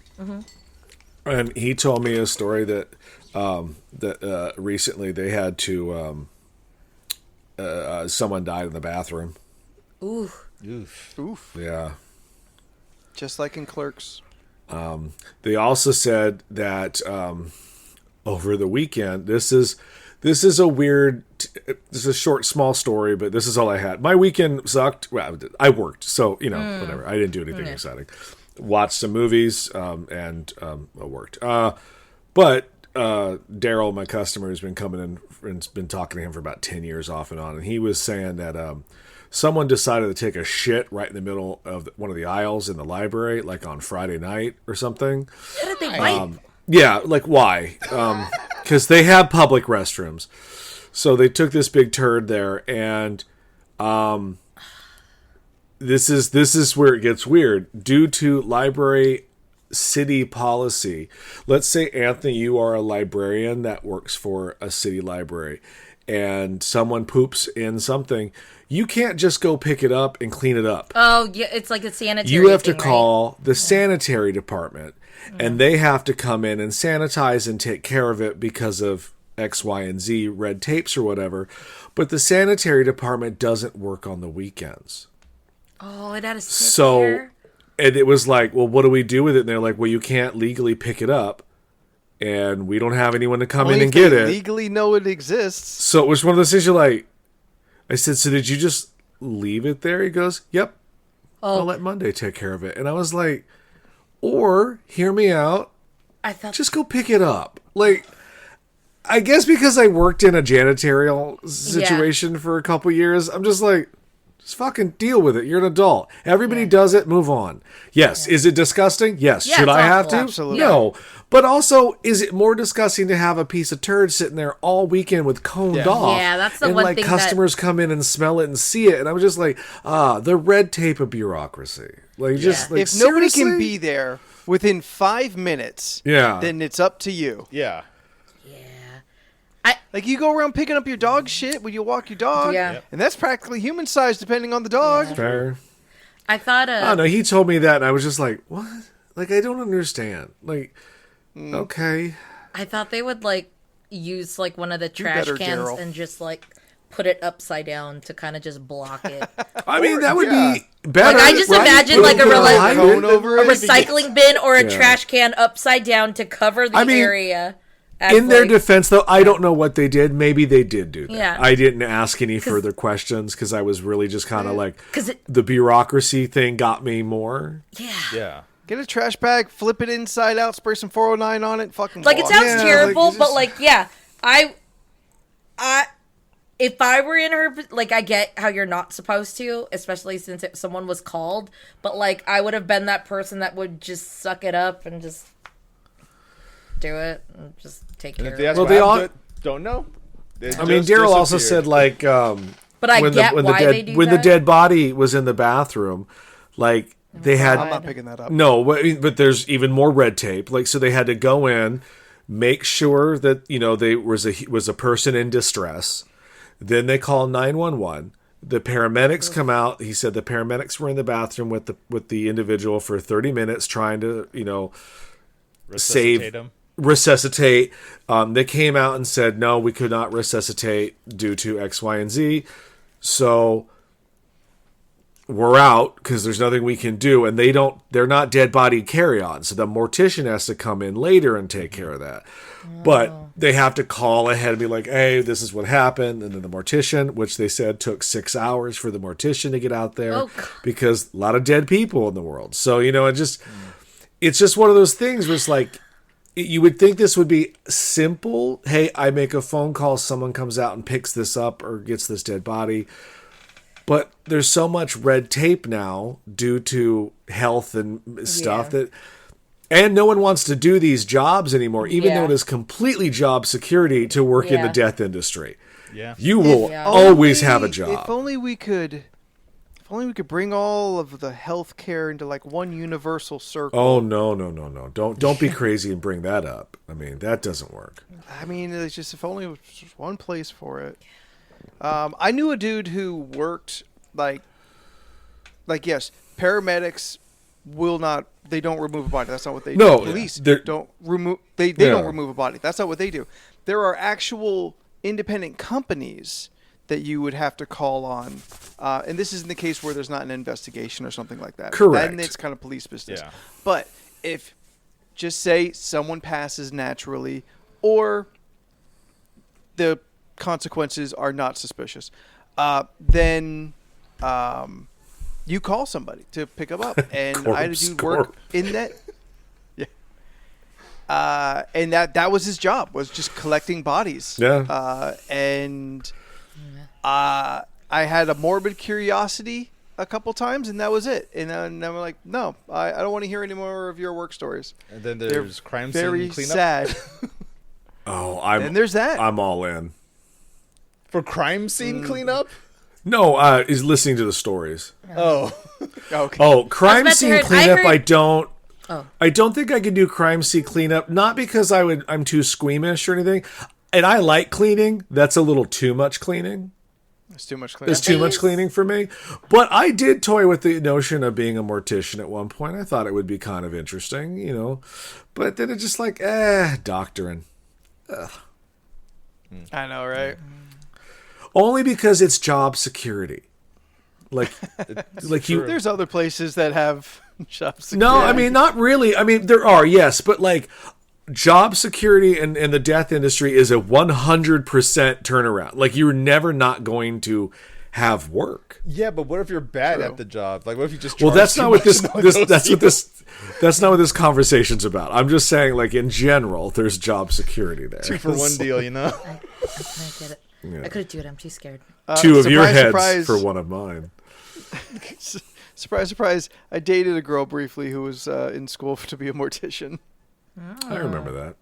and he told me a story that that recently they had to someone died in the bathroom. Ooh. Oof. Yeah. Just like in Clerks. They also said that over the weekend, this is a weird. This is a short, small story, but this is all I had. My weekend sucked. Well, I worked, so whatever. I didn't do anything exciting. Watched some movies and worked. But Daryl, my customer, has been coming in and been talking to him for about 10 years off and on, and he was saying that someone decided to take a shit right in the middle of one of the aisles in the library, like on Friday night or something. How did they bite? Yeah, like why? Because they have public restrooms. So they took this big turd there, and this is where it gets weird. Due to library city policy, let's say, Anthony, you are a librarian that works for a city library, and someone poops in something, you can't just go pick it up and clean it up. Oh, yeah, it's like a sanitary You have to thing, call the sanitary department, and they have to come in and sanitize and take care of it because of X, Y, and Z red tapes or whatever. But the sanitary department doesn't work on the weekends. Oh, it had a sit So, there. and it was like, well, what do we do with it? And they're like, well, you can't legally pick it up, and we don't have anyone to come Only in and if get they it. legally know it exists. So it was one of those things you're like, I said, so did you just leave it there? He goes, yep. I'll let Monday take care of it. And I was like, or, hear me out, I thought just go pick it up. Like, I guess because I worked in a janitorial situation for a couple years, I'm just like, just fucking deal with it. You're an adult. Everybody does it. Move on. Yes. Is it disgusting? Yes. Yeah, Should it's I have awful. to? Absolutely. No. But also, is it more disgusting to have a piece of turd sitting there all weekend with coned off? Yeah, that's the and one like thing that- customers come in and smell it and see it, and I was just like, the red tape of bureaucracy. Like, just like, If nobody can seriously? be there within 5 minutes, Yeah. then it's up to you. Yeah. Like, you go around picking up your dog shit when you walk your dog, Yeah. and that's practically human size depending on the dog. Fair. I thought I don't know. He told me that, and I was just like, what? Like, I don't understand. Like, okay. I thought they would like use like one of the trash better, cans Daryl. and just like put it upside down to kind of just block it. I mean, that would yeah. be better. Like, I just right? imagine, Put like, it a behind cone it. over A it. recycling bin or a Yeah. trash can upside down to cover the I mean, area. as, In their like- defense, though, I don't know what they did. Maybe they did do that. Yeah. I didn't ask any further questions because I was really just kind of like, 'Cause it- the bureaucracy thing got me more. yeah. Yeah. Get a trash bag, flip it inside out, spray some 409 on it, fucking Like, it walk. sounds Yeah, terrible, like, you but just- like, yeah, I, if I were in her, like, I get how you're not supposed to, especially since someone was called, but like, I would have been that person that would just suck it up and just do it and just take And care if of they it. ask Well, what they happened all- to it, don't know. It I mean, just Daryl also disappeared. said, like, But I when get the why dead, they do when that. the dead body was in the bathroom, like, they had I'm not picking that up. No, but there's even more red tape. Like, so they had to go in, make sure that they was a person in distress. Then they call 911. The paramedics come out. He said the paramedics were in the bathroom with the individual for 30 minutes trying to Resuscitate him. resuscitate. They came out and said no, we could not resuscitate due to X, Y, and Z. So we're out because there's nothing we can do, and they're not dead body carry-on, so the mortician has to come in later and take care of that. But they have to call ahead and be like, hey, this is what happened. And then the mortician, which they said took 6 hours for the mortician to get out there Oh, God. because a lot of dead people in the world. So, it's just one of those things where it's like, you would think this would be simple. Hey, I make a phone call, someone comes out and picks this up or gets this dead body. But there's so much red tape now due to health and stuff Yeah. and no one wants to do these jobs anymore, even Yeah. though it is completely job security to work in the Yeah. death industry. Yeah. You will Yeah. always have a If job. only we could bring all of the healthcare into like one universal circle. Oh no. Don't be crazy and bring that up. I mean, that doesn't work. I mean, it's just if only there was just one place for it. I knew a dude who worked like yes, paramedics They don't remove a body. That's not what they No, do. Police they're- don't remove. They don't remove a body. That's not what they do. There are actual independent companies that you would have to call on, and this isn't the case where there's not an investigation or something like that. Correct. Then it's kind of police business. Yeah. But if just say someone passes naturally, or the consequences are not suspicious, then you call somebody to pick them up. And I had to do work in that. Yeah. And that was his job, was just collecting bodies. Yeah. And I had a morbid curiosity a couple times, and that was it. And then I'm like, no, I don't want to hear any more of your work stories. And then there's crime scene Very cleanup. sad. And there's that. I'm all in. For crime scene cleanup? No, is listening to the stories. Oh. Okay. Oh, crime about to scene hear- I cleanup. heard- I don't. Oh. I don't think I can do crime scene cleanup. Not because I'm too squeamish or anything. And I like cleaning. That's a little too much cleaning. It's too much cleanup. There's too much cleaning for me. But I did toy with the notion of being a mortician at one point. I thought it would be kind of interesting, you know. But then it's just like, doctoring. I know, right? Only because it's job security. Like you. There's other places that have job security. No, I mean, not really. I mean, there are, yes. But like job security and the death industry is a 100% turnaround. Like you're never not going to have work. Yeah, but what if you're bad True. at the job? Like, what if you just Well, charge that's too not what much this, and no one this knows that's you? what this not what this conversation's about. I'm just saying, like in general, there's job security there. 2 for 1 deal, you know? I get it. Yeah. I couldn't do it. I'm too scared. Two of your surprise, heads surprise. for one of mine. Surprise, surprise. I dated a girl briefly who was in school to be a mortician. I remember that.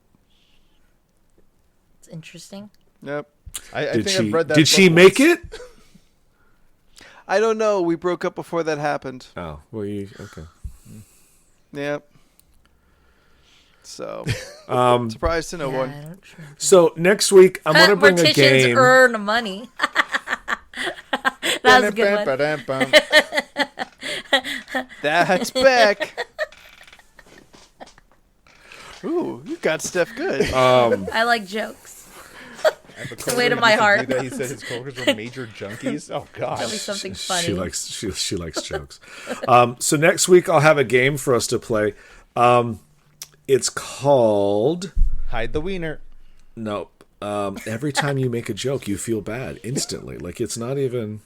It's interesting. Yep. I Did think I've read that. Did she book make once. it? I don't know. We broke up before that happened. Oh, well, okay. Yep. So, Um, surprise to no Yeah, one. I don't trust. So next week I'm gonna bring a Morticians game. earn money. That was a good one. That's back. Ooh, you got Steph good. I like jokes. It's the way to my heart. He said his coworkers were major junkies. Oh Probably gosh. something funny. She likes jokes. So next week I'll have a game for us to play. It's called Hide the wiener. Nope. Every time you make a joke, you feel bad instantly. Like it's not even.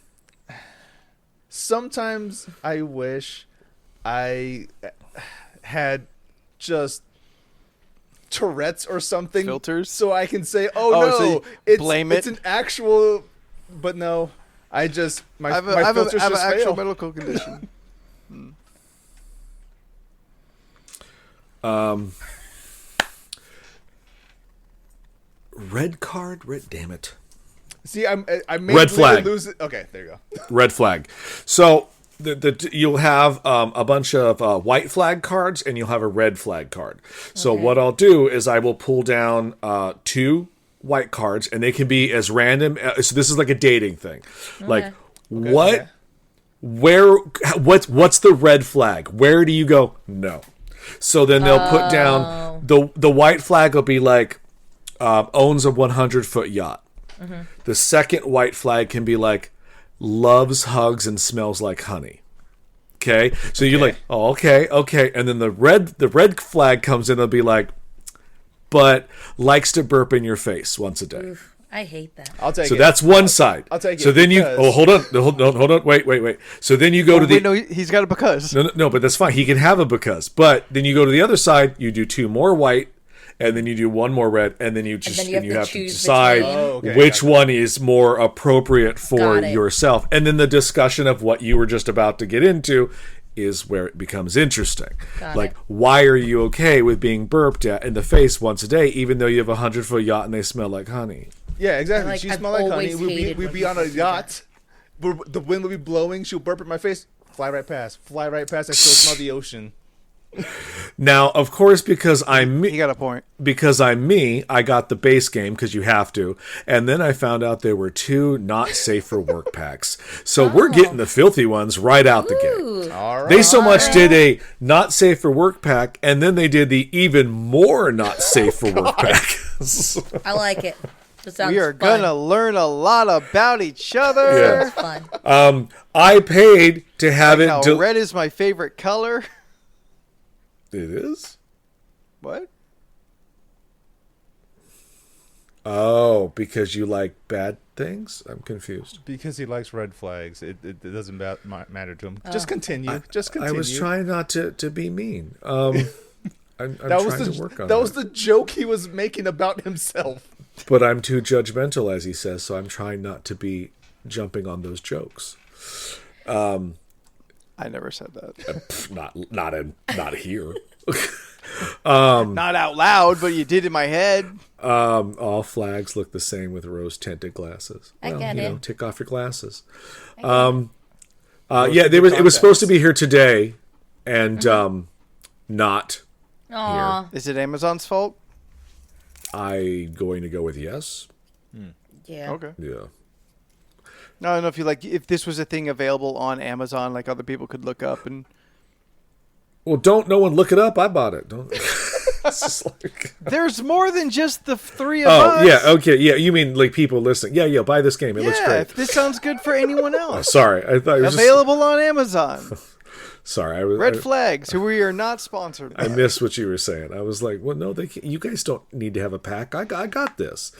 Sometimes I wish I had just Tourette's or something, Filters? so I can say, Oh, "Oh, so no, you it's blame it's it? an actual." But no, I just my I have filters an just actual fail. medical condition. Red card. Damn it. See, I made Red Leo flag. lose it. Okay, there you go. Red flag. So you'll have a bunch of white flag cards and you'll have a red flag card. So Okay. what I'll do is I will pull down 2 white cards and they can be as random. So this is like a dating thing. Like Okay. what's the red flag? Where do you go? No. So then they'll put down the white flag will be like owns a 100-foot yacht. The second white flag can be like loves, hugs, and smells like honey. Okay, so you're like, oh, okay, and then the red flag comes in. It'll be like, but likes to burp in your face once a day. Oof, I hate that. I'll take So it. that's one side. I'll take it So then you, because- hold on, wait. So then you go to the. Wait, no, he's got a because. No, but that's fine. He can have a because. But then you go to the other side, you do 2 more white, and then you do 1 more red, and then you just then you have to have to choose decide between. Oh, okay, which gotcha. one is more appropriate for Got it. yourself. And then the discussion of what you were just about to get into is where it becomes interesting. Got Like, it. why are you okay with being burped at in the face once a day, even though you have a 100-foot yacht and they smell like honey? Yeah, exactly. Like, she I've smelled like honey. always We'd hated be when on a people do yacht. The wind would be blowing. She'll burp in my face. Fly right past. I still smell the ocean. Now, of course, because I'm He me, got a point. I got the base game because you have to, and then I found out there were 2 not safe for work packs. So we're getting the filthy ones right out the gate. Ooh. All right. They so much did a not safe for work pack, and then they did the even more not safe for work pack. I like it. That sounds We are fun. gonna learn a lot about each other. Yeah. Sounds fun. I paid to have Now, it. red is my favorite color. It is. What? Oh, because you like bad things? I'm confused. Because he likes red flags, it doesn't matter to him. Just continue. Just continue. I was trying not to be mean. I'm That was trying to work on that it. was the joke he was making about himself. But I'm too judgmental, as he says, so I'm trying not to be jumping on those jokes. I never said that. Not here. Not out loud, but you did in my head. All flags look the same with rose-tinted glasses. I get it. Take off your glasses. Yeah, it was supposed to be here today, and not. Aw. Is it Amazon's fault? I'm going to go with yes. Yeah. Okay. Yeah. No, I don't know if you if this was a thing available on Amazon, like other people could look up and. Well, don't no one look it up. I bought it. Don't. It's just like. There's more than just the 3 of us. Oh yeah, okay, yeah. You mean like people listening? Yeah. Buy this game. It looks Yeah, great. if this sounds good for anyone Oh, else. sorry, I thought it was Available on Amazon. Sorry, I was. Red Flags, who we are not sponsored by. I missed what you were saying. I was like, well, no, they can't, you guys don't need to have a pack. I got this.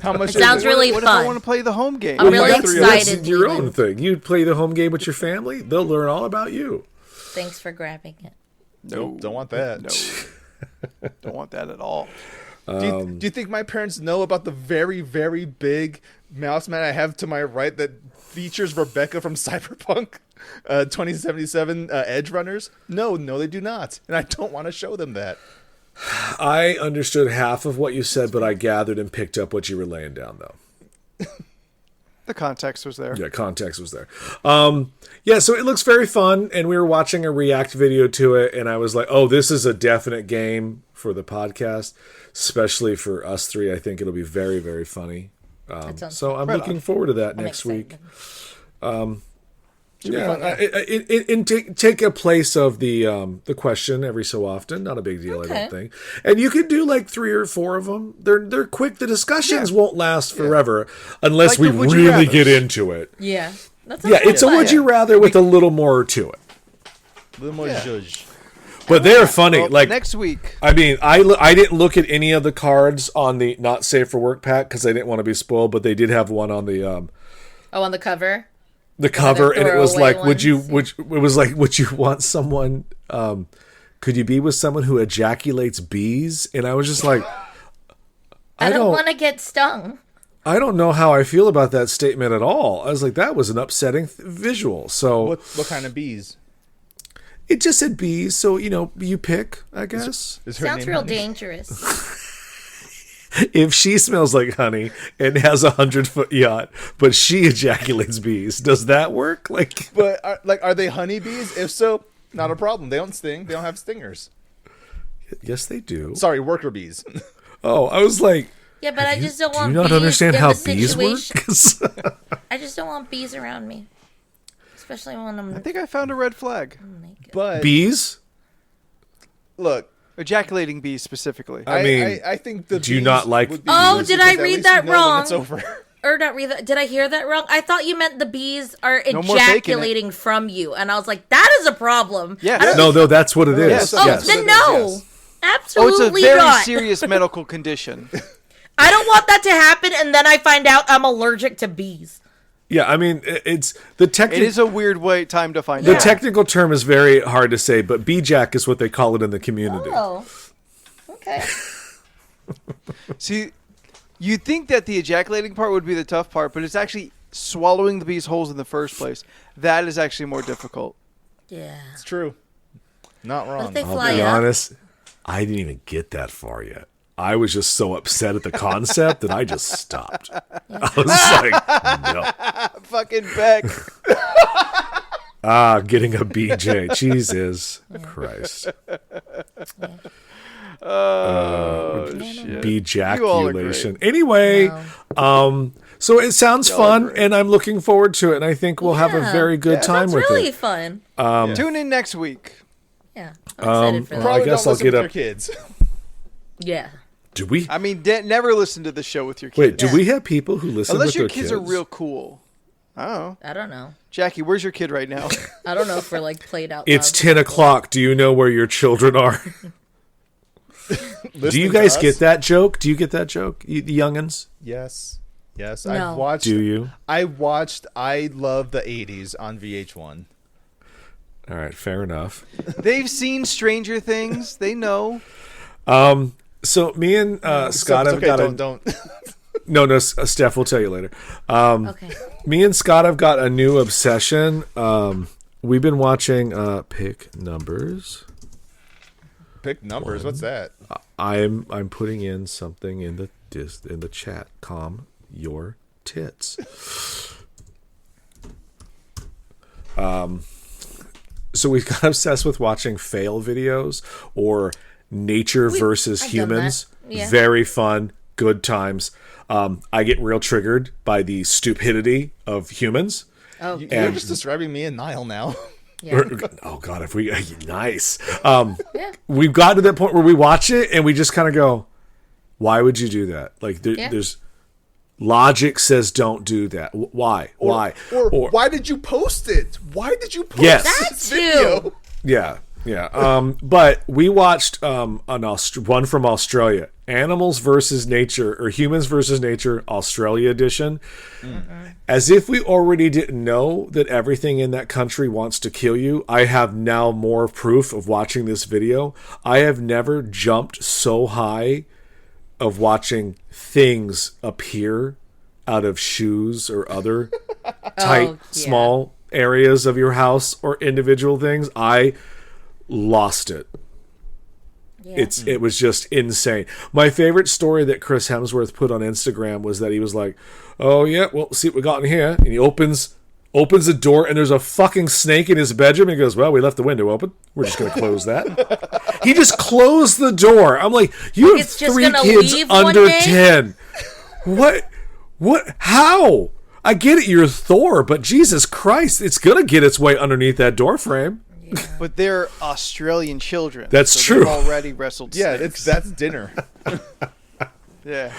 How much? It sounds really What if I fun. want to play the home game? I'm really That's excited. your Leland. own thing. You play the home game with your family. They'll learn all about you. Thanks for grabbing it. No, Don't want that. No, don't want that at all. Do you think my parents know about the very, very big mouse mat I have to my right that features Rebecca from Cyberpunk 2077 Edge Runners? No, they do not. And I don't want to show them that. I understood half of what you said, but I gathered and picked up what you were laying down, though. The context was there. Yeah, context was there. Yeah, so it looks very fun, and we were watching a react video to it, and I was like, oh, this is a definite game for the podcast, especially for us three. I think it'll be very, very funny. That sounds So I'm Right looking on. forward to that I'm next excited. week. Take a place of the question every so often. Not a big deal, I Okay. don't think. And you could do like 3 or 4 of them. They're quick. The discussions won't last forever unless Like we the Would You really Rathers. get into it. Yeah. That sounds Yeah, it's a fun. would you rather with a little more to it. A little more Yeah. zhuzh. But they're funny. Well, Like next week. I mean, I didn't look at any of the cards on the not safe for work pack because I didn't want to be spoiled. But they did have one on the Oh, on the cover? cover, and it was throwaway like, would you want someone? Could you be with someone who ejaculates bees? And I was just like, I don't want to get stung. I don't know how I feel about that statement at all. I was like, that was an upsetting visual. So What kind of bees? it just said bees. So you pick, I guess. Is her Sounds name real Honey? dangerous. If she smells like honey and has a 100-foot yacht, but she ejaculates bees, does that work? Like, But are they honeybees? If so, not a problem. They don't sting. They don't have stingers. yes, they do. Sorry, worker bees. Oh, I was like, Yeah, but I just don't do want you not bees understand in how the bees work? situation. I just don't want bees around me. Especially when I'm I think I found a red flag. naked. But Bees? look, Ejaculating bees specifically. I mean, I think the do you bees not like- would be Oh, used did because I at read least that you know when wrong? It's over. Or not read that. Did I hear that wrong? I thought you meant the bees are No more faking it. ejaculating from you. And I was like, that is a problem. Yes. I don't No, that's what it is. Yes. Oh, Yes. then Yes. no. Yes. Oh, Absolutely it's a very not. serious medical condition. I don't want that to happen and then I find out I'm allergic to bees. Yeah, I mean, it's the It technical. is a weird time to find The out. technical term is very hard to say, but bee-jack is what they call it in the community. Oh. Okay. See, you'd think that the ejaculating part would be the tough part, but it's actually swallowing the bee's holes in the first place. That is actually more difficult. Yeah. It's true. Not What wrong. if they I'll fly be up? honest, I didn't even get that far yet. I was just so upset at the concept that I just stopped. I was like, no. Fucking Beck. Getting a BJ. Jesus Christ. Shit. Bejaculation. Anyway, so it sounds fun, and I'm looking forward to it, and I think we'll have a very good time with really it. fun. Tune in next week. Yeah. I'm excited for that. Probably I guess don't I'll listen get with up. your kids. Yeah. Do we? I mean, never listen to the show with your kids. Wait, do we have people who listen Unless with your their kids are real cool. I don't know. I don't know. Jackie, where's your kid right now? I don't know if we're like played out. It's loud. 10 o'clock. Do you know where your children are? Do you guys get that joke? Do you get that joke, the youngins? Yes. Yes. No. I've watched. Do you? I love the 80s on VH1. All right, fair enough. They've seen Stranger Things. They know. So me and Scott have got don't. No, Steph will tell you later. Okay. Me and Scott have got a new obsession. We've been watching Pick Numbers. Pick numbers. What's that? I'm putting in something in the chat. Calm your tits. So we got obsessed with watching fail videos or nature versus I've done humans. that. Yeah. Very fun, good times. I get real triggered by the stupidity of humans. Oh, You're just describing me and Niall now. yeah. Oh God, if we nice. Yeah. We've gotten to that point where we watch it and we just kind of go, "Why would you do that?" Like there's logic says don't do that. Why? Why? Or why did you post it? Why did you post Yes. this That video? too. Yeah. But we watched one from Australia, Animals versus Nature or Humans versus Nature, Australia edition. As if we already didn't know that everything in that country wants to kill you. I have now more proof of watching this video. I have never jumped so high of watching things appear out of shoes or other tight, small areas of your house or individual things. I lost it. Yeah. It was just insane. My favorite story that Chris Hemsworth put on Instagram was that he was like, "Oh yeah, well, see what we got in here," and he opens the door and there's a fucking snake in his bedroom. And he goes, "Well, we left the window open. We're just gonna close that." He just closed the door. I'm like, you have it's just 3 gonna kids leave one under day? 10. What? How? I get it, you're Thor, but Jesus Christ, it's gonna get its way underneath that door frame. But they're Australian children. That's so true. They've already wrestled Yeah, snakes. that's dinner. Yeah.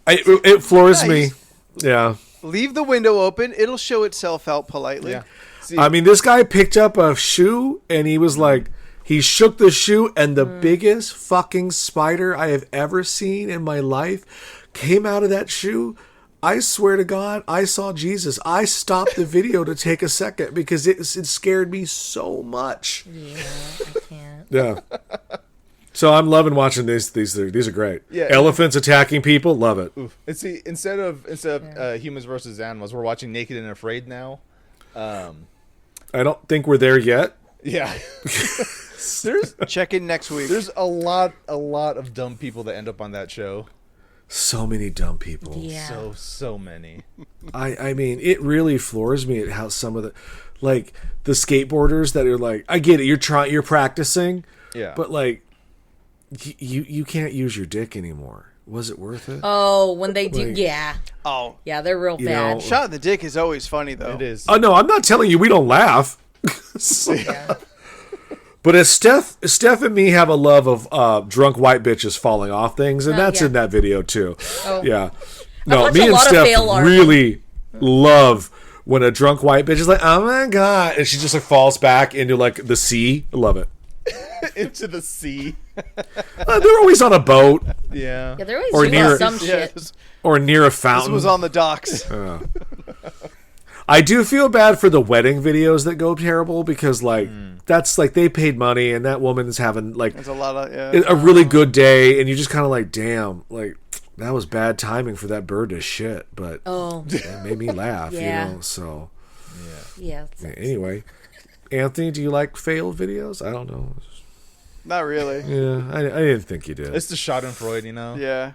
It floors me. Nice. Yeah. Leave the window open. It'll show itself out politely. Yeah. See, I mean, this guy picked up a shoe and he was like, he shook the shoe and the biggest fucking spider I have ever seen in my life came out of that shoe. I swear to God, I saw Jesus. I stopped the video to take a second because it scared me so much. Yeah, I can't. Yeah. So I'm loving watching these. These are great. Yeah. Elephants attacking people, love it. and see, instead of humans versus animals, we're watching Naked and Afraid now. I don't think we're there yet. Yeah. Check in next week. There's a lot of dumb people that end up on that show. So many dumb people. Yeah. So many. I mean, it really floors me at how some of the, like the skateboarders that are like, I get it, you're practicing, Yeah. but like, you can't use your dick anymore. Was it worth it? Oh, when they do, Like- yeah. Oh, Yeah, they're real You bad. know- shot in the dick is always funny though. It is. Oh no, I'm not telling you we don't laugh. Yeah. But as Steph and me have a love of drunk white bitches falling off things, and Oh, that's yeah. in that video too. Oh. Yeah. No, watched me a and lot of Steph fail art. really love when a drunk white bitch is like, "Oh my God," and she just like falls back into like the sea. I love it. Into the sea. They're always on a boat Yeah. Yeah, they're always Or doing near- some Yeah, shit. this or near a this fountain. was on the docks. I do feel bad for the wedding videos that go terrible because like that's like they paid money and that woman is having like There's a lot of a really good day and you just kind of like, damn, like that was bad timing for that bird to shit, but Oh, it made me laugh, Yeah. you know. So yeah. anyway, Anthony, do you like failed videos? I don't know. Not really. Yeah, I didn't think you did. It's the Schadenfreude, you know? Yeah.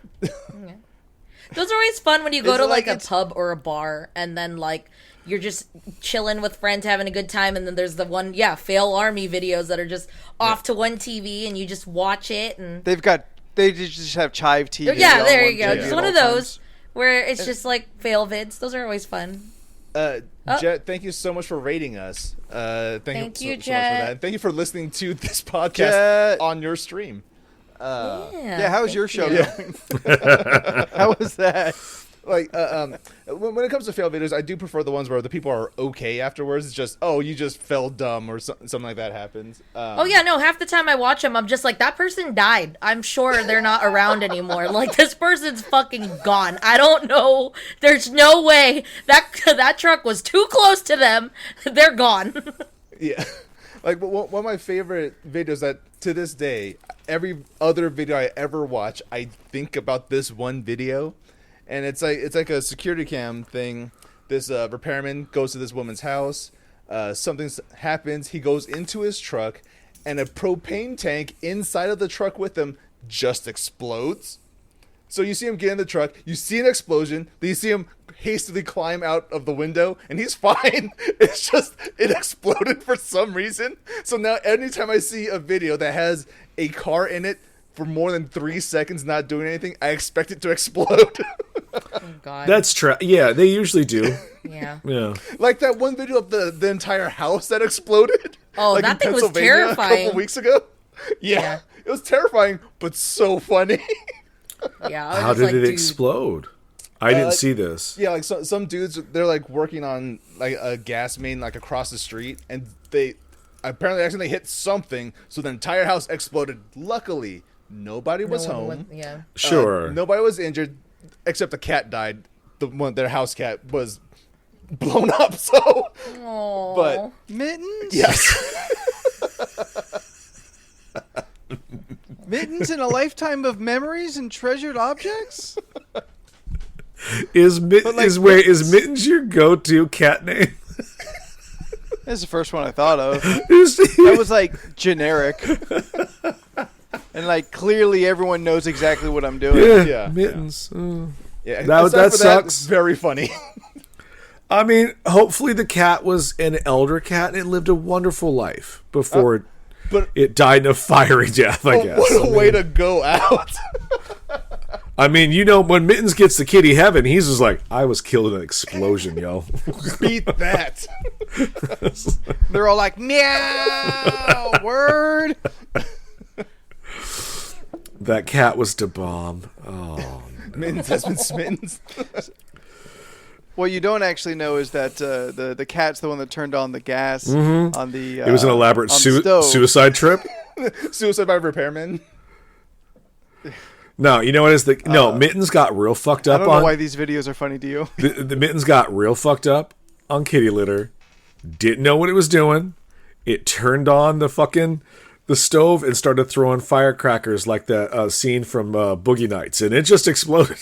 Those are always fun when you go Is to it like like a it's- pub or a bar and then like you're just chilling with friends having a good time and then there's the one fail army videos that are just off to one TV and you just watch it and They just have Chive TV. yeah, on there one you go. TV Just at one all of those times. where it's just like fail vids. Those are always fun. Jet, thank you so much for rating us. Thank Thank you you, so much for Jet. that. And thank you for listening to this podcast Jet. on your stream. Yeah, how was your show you. going? How was that? Like, when it comes to fail videos, I do prefer the ones where the people are okay afterwards. It's just, oh, you just fell dumb or something like that happens. Oh yeah, no. Half the time I watch them, I'm just like, that person died. I'm sure they're not around anymore. Like this person's fucking gone. I don't know. There's no way that truck was too close to them. They're gone. Yeah. Like, one of my favorite videos that, to this day, every other video I ever watch, I think about this one video. And it's like a security cam thing. This repairman goes to this woman's house. Something happens. He goes into his truck, and a propane tank inside of the truck with him just explodes. So you see him get in the truck. You see an explosion. Then you see him hastily climb out of the window, and he's fine. It's just it exploded for some reason. So now anytime I see a video that has a car in it for more than 3 seconds not doing anything, I expect it to explode. Oh god. That's true. Yeah, they usually do. yeah. Yeah. Like that one video of the entire house that exploded. Oh, like that in thing was Pennsylvania a terrifying. couple weeks ago. Yeah, it was terrifying, but so funny. Yeah. I was How just did like, it dude, explode? I didn't see this. Yeah, like some dudes, they're like working on like a gas main like across the street, and they apparently accidentally hit something, so the entire house exploded. Luckily, nobody no was one home. was- yeah. Sure. Nobody was injured, except the cat died. Their house cat was blown up. So, Aw. but Mittens? yes. Mittens in a lifetime of memories and treasured objects? Is like is Mittens your go-to cat name? That's the first one I thought of. Is- That was like generic. And like clearly everyone knows exactly what I'm doing. yeah, Yeah, Mittens. Yeah, That- aside that for sucks. Very funny. I mean, hopefully the cat was an elder cat and it lived a wonderful life before but it died in a fiery death, I guess. what I a mean- way to go out. I mean, you know, when Mittens gets to kitty heaven, he's just like, I was killed in an explosion, yo. Beat that. They're all like, meow, word. That cat was da bomb. Oh. Mittens has been smitten. What you don't actually know is that the cat's the one that turned on the gas on the. It was an elaborate on the stove. suicide trip. Suicide by repairman. No, you know what is the no? Mittens got real fucked I up don't know on why these videos are funny to you. the Mittens got real fucked up on kitty litter. Didn't know what it was doing. It turned on the stove and started throwing firecrackers like that scene from Boogie Nights, and it just exploded.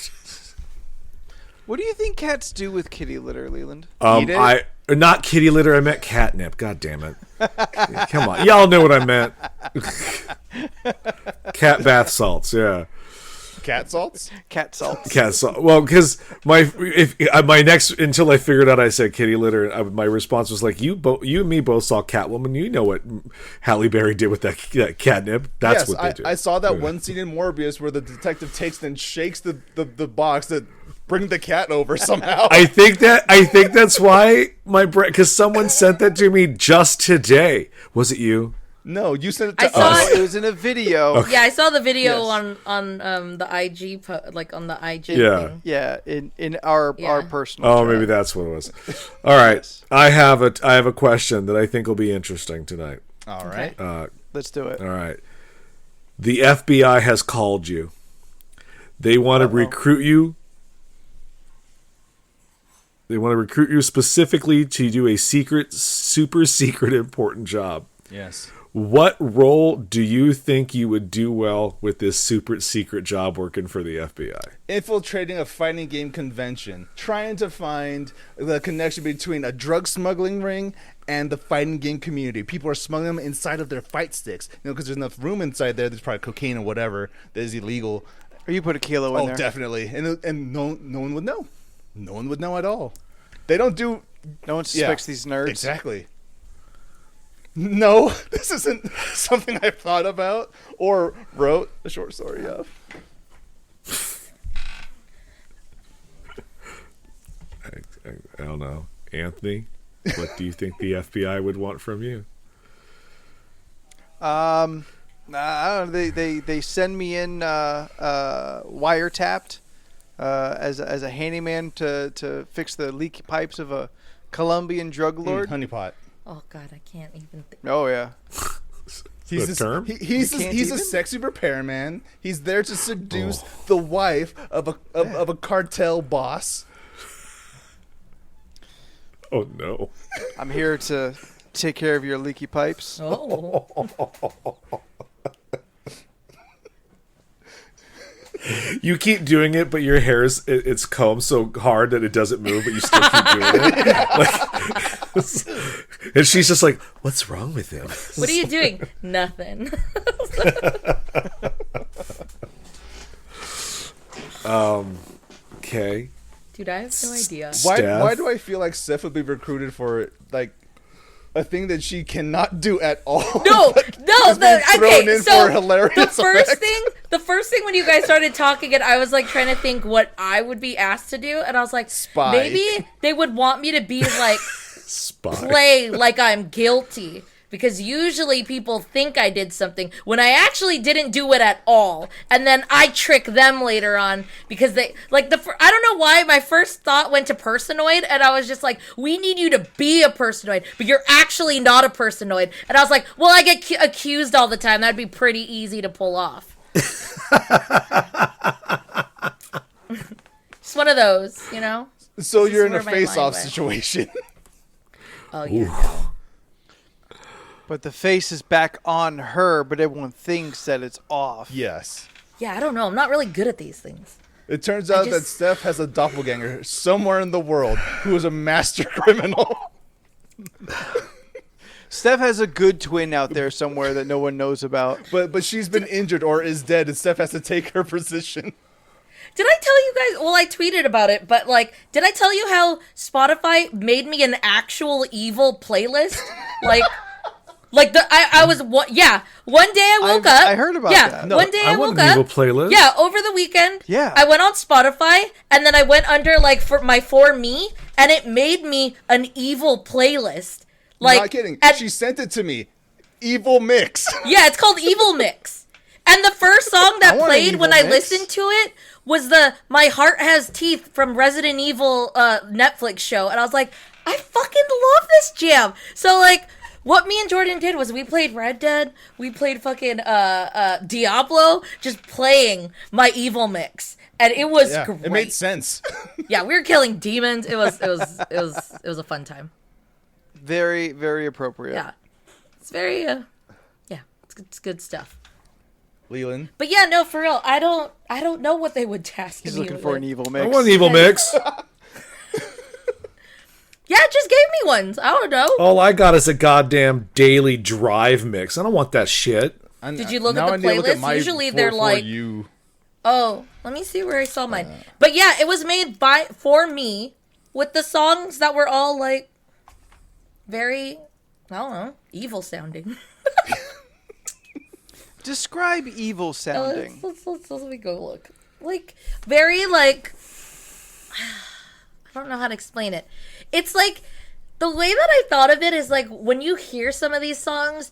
What do you think cats do with kitty litter, Leland? Eat it? Not kitty litter. I meant catnip. God damn it! Come on, y'all know what I meant. Cat bath salts. Yeah. Cat salts? Cat salts. Cat salt. Well, because my next until I figured out I said kitty litter, my response was like, you and me both saw Catwoman. You know what Halle Berry did with that catnip. That's Yes, what they do. I saw that one scene in Morbius where the detective takes and shakes the box to bring the cat over somehow. I think that's why my brain, because someone sent that to me just today. Was it you? No, you sent it I to saw us. it. It was in a video. Yeah, I saw the video Yes. on the IG like on the IG Yeah. thing. Yeah, in our Yeah. personal. Oh, chat. maybe that's what it was. All right, I have a question that I think will be interesting tonight. All right. Let's do it. All right, the FBI has called you. They want to recruit you. They want to recruit you specifically to do a super secret, important job. Yes. What role do you think you would do well with this super secret job working for the FBI? Infiltrating a fighting game convention, trying to find the connection between a drug smuggling ring and the fighting game community. People are smuggling them inside of their fight sticks, because there's enough room inside there. There's probably cocaine or whatever that is illegal, Or you put a kilo in Oh, there. definitely. And no one would know. No one would know at all. They don't do. No one suspects these nerds. Exactly. No, this isn't something I've thought about or wrote a short story of. I don't know. Anthony, what do you think the FBI would want from you? I don't know. They send me in wiretapped as a handyman to fix the leaky pipes of a Colombian drug lord. Honeypot. Oh God, I can't even think. Oh yeah. He's The a, term? he's You can't a even? sexy repairman. He's there to seduce the wife of a cartel boss. Oh no. I'm here to take care of your leaky pipes. Oh, You keep doing it, but your hair it's combed so hard that it doesn't move, but you still keep doing it. Like, and she's just like, "What's wrong with him?" what are you doing? Nothing. Okay. Dude, I have no idea. Why Steph? do I feel like Steph would be recruited for like a thing that she cannot do at all? No, Just being thrown okay. in So for hilarious the first thing when you guys started talking, and I was like trying to think what I would be asked to do, and I was like, Spy. maybe they would want me to be like Spy. play like I'm guilty. Because usually people think I did something when I actually didn't do it at all, and then I trick them later on because they like I don't know why my first thought went to personoid, and I was just like, we need you to be a personoid, but you're actually not a personoid, and I was like, well, I get accused all the time. That'd be pretty easy to pull off. Just one of those, you know. So This you're is in a where my face-off mind went. situation. Oh yeah. No. But the face is back on her, but everyone thinks that it's off. Yes. Yeah, I don't know. I'm not really good at these things. It turns out that just- Steph has a doppelganger somewhere in the world who is a master criminal. Steph has a good twin out there somewhere that no one knows about. But she's been injured or is dead, and Steph has to take her position. Did I tell you guys? Well, I tweeted about it, but like, did I tell you how Spotify made me an actual evil playlist? Like I was one day I woke up. I heard about yeah, that. No, one day I want woke an evil up. playlist. Yeah, over the weekend. Yeah. I went on Spotify and then I went under like for my For Me, and it made me an evil playlist. Like, Not kidding. at- She sent it to me. Evil mix. yeah, it's called Evil Mix. And the first song that I want an played evil when I mix. listened to it was the My Heart Has Teeth from Resident Evil Netflix show. And I was like, I fucking love this jam. So like, what me and Jordan did was we played Red Dead, we played fucking Diablo, just playing My Evil Mix. And it was Yeah, great. it made sense. Yeah, we were killing demons. It was a fun time. Very, very appropriate. Yeah. It's very it's good stuff. Leland. But yeah, no, for real, I don't know what they would task He's me looking with. for an evil mix. I want an evil mix. Yeah, just gave me ones. I don't know. All I got is a goddamn daily drive mix. I don't want that shit. Did you look Now at I the need to look at playlist? my Usually they're for like, you. oh, let me see where I saw mine. But yeah, it was made for me with the songs that were all like very, I don't know, evil sounding. Describe evil sounding. Let me go look. Like very like I don't know how to explain it. It's like the way that I thought of it is like when you hear some of these songs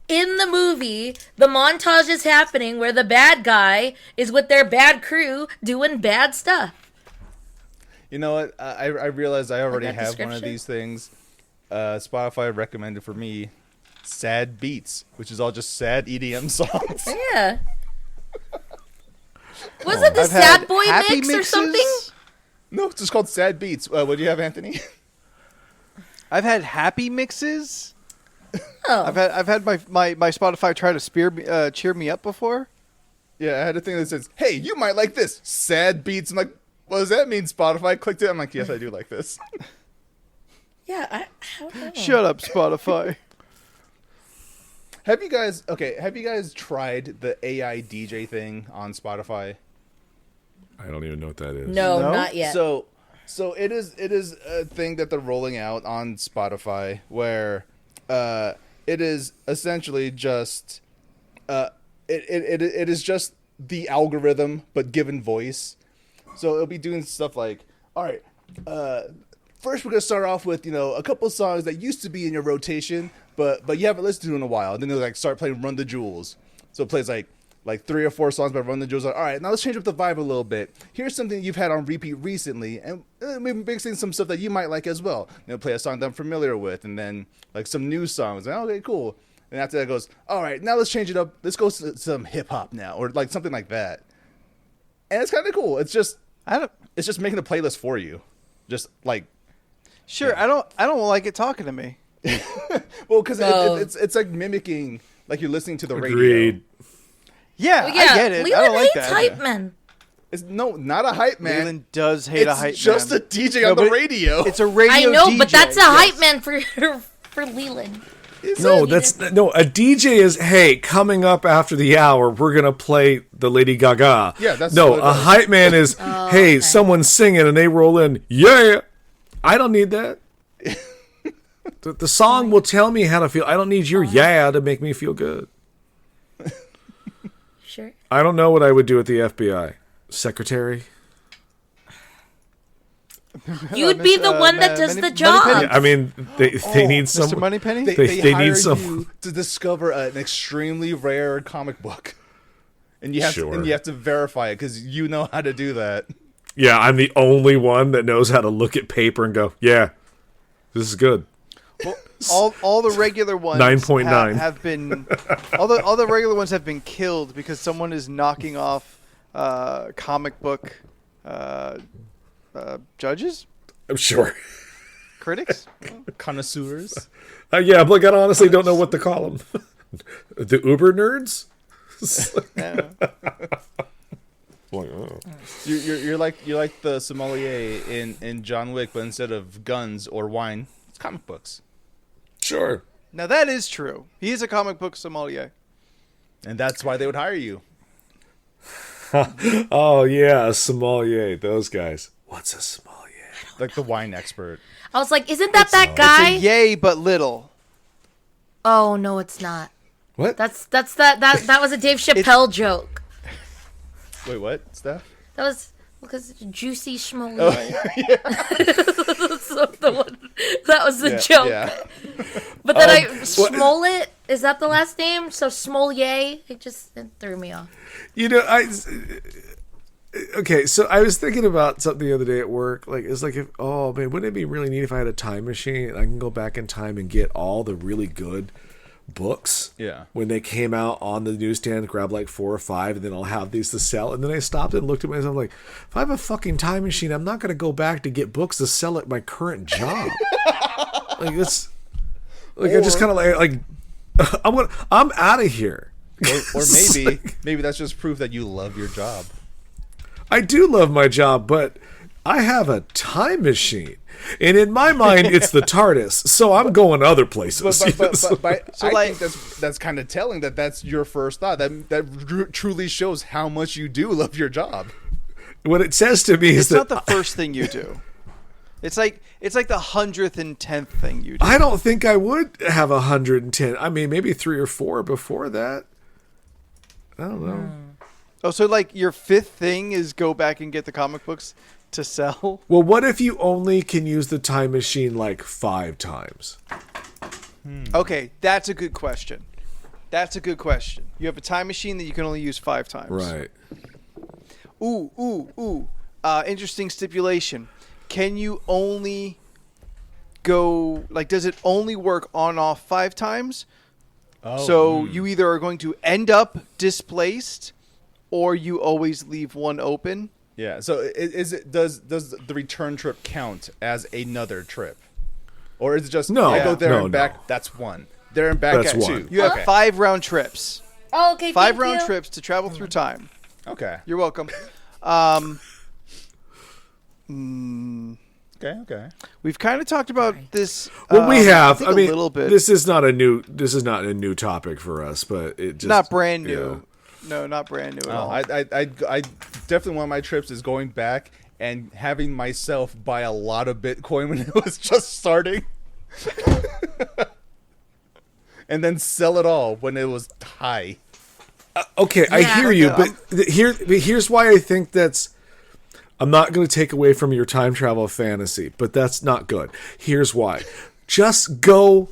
in the movie, the montage is happening where the bad guy is with their bad crew doing bad stuff. You know what? I realized I already that have one of description? these things. Spotify recommended for me Sad Beats, which is all just sad EDM songs. Yeah. Was it the I've Sad had Boy happy mix or mixes. something? No, it's just called Sad Beats. What do you have, Anthony? I've had happy mixes. Oh. I've had my Spotify try to cheer me up before. Yeah, I had a thing that says, "Hey, you might like this." Sad Beats. I'm like, what does that mean? Spotify clicked it. I'm like, yes, I do like this. Yeah, I don't know. Shut up, Spotify. Have you guys tried the AI DJ thing on Spotify? I don't even know what that is. No, No? not yet. So it is a thing that they're rolling out on Spotify where it is essentially just it is just the algorithm but given voice. So it'll be doing stuff like, all right, first we're gonna start off with a couple songs that used to be in your rotation, but you haven't listened to in a while. And then they'll like start playing Run the Jewels. So it plays like 3 or 4 songs by Run the Jewels. Like, all right, now let's change up the vibe a little bit. Here's something you've had on repeat recently, and maybe mixing some stuff that you might like as well. Play a song that I'm familiar with, and then like some new songs. Like, okay, cool. And after that goes, all right, now let's change it up. Let's go to some hip hop now, or like something like that. And it's kind of cool. It's just making a playlist for you, just like. Sure, yeah. I don't like it talking to me. Well, because it's like mimicking, like you're listening to the radio. Agreed. Yeah, Well, yeah, I get it. Leland I don't like hates that. hype men. It's not a hype man. Leland does hate a hype man. It's just a DJ on the radio. It's a radio I know, DJ. but that's a hype man for Leland. No, a DJ is, hey, coming up after the hour, we're gonna play the Lady Gaga. Yeah, that's no. what it A is. hype man is, hey, someone's singing and they roll in. Yeah, I don't need that. The song will tell me how to feel. I don't need your to make me feel good. Sure. I don't know what I would do at the FBI. Secretary. You'd be the one that does the job. Moneypenny? I mean, they need some. Mr. Moneypenny? They They hire need some. you to discover an extremely rare comic book, and you have to verify it because you know how to do that. Yeah, I'm the only one that knows how to look at paper and go, yeah, this is good. Well, all the regular ones 9.9 have been all the regular ones have been killed because someone is knocking off comic book judges, I'm sure. critics. Connoisseurs. Yeah, but I honestly don't know what to call them. The Uber nerds? Yeah. Like, oh. You're like the sommelier in John Wick, but instead of guns or wine, it's comic books. Sure. Now that is true. He is a comic book sommelier. And that's why they would hire you. Oh, yeah, a sommelier. Those guys. What's a sommelier? Like the wine expert. I was like, isn't that guy? It's a yay but little. Oh no, it's not. What? That was a Dave Chappelle joke. Wait, what, Steph? That was because juicy schmolier. Oh, That was the joke. Yeah. But then Smollett, is that the last name? So Smolier, it threw me off. Okay, so I was thinking about something the other day at work. Like, it's like, wouldn't it be really neat if I had a time machine and I can go back in time and get all the really good books when they came out on the newsstand, grab like 4 or 5, and then I'll have these to sell. And then I stopped and looked at myself like, if I have a fucking time machine, I'm not going to go back to get books to sell at my current job. Like, it's like, I just kind of like I'm out of here. Or maybe that's just proof that you love your job. I do love my job, but I have a time machine. And in my mind, it's the TARDIS, so I'm going other places. But I think that's kind of telling that that's your first thought. That truly shows how much you do love your job. What it says to me is that It's not the first thing you do. It's like the 110th thing you do. I don't think I would have 110. I mean, maybe 3 or 4 before that. I don't know. Oh, so like your 5th thing is go back and get the comic books to sell? Well, what if you only can use the time machine like 5 times? Okay, that's a good question. You have a time machine that you can only use 5 times. Right. Ooh. Interesting stipulation. Can you only go, like, does it only work on-off 5 times? Oh. So you either are going to end up displaced or you always leave one open? Yeah. So does the return trip count as another trip? Or is it just No. I go there No, and back, no. that's 1. There and back, That's at 1. 2. You have Okay. 5 round trips. Oh, okay. 5 thank round you. trips to travel through time. Okay. You're welcome. Okay. We've kind of talked about this. Well, we have. I think I mean, a little bit. This is not a new topic for us, but it just Not brand new. No, not brand new at all. I definitely one of my trips is going back and having myself buy a lot of Bitcoin when it was just starting, and then sell it all when it was high. Okay, I Yeah. hear you, but here's why I think that's. I'm not going to take away from your time travel fantasy, but that's not good. Here's why: just go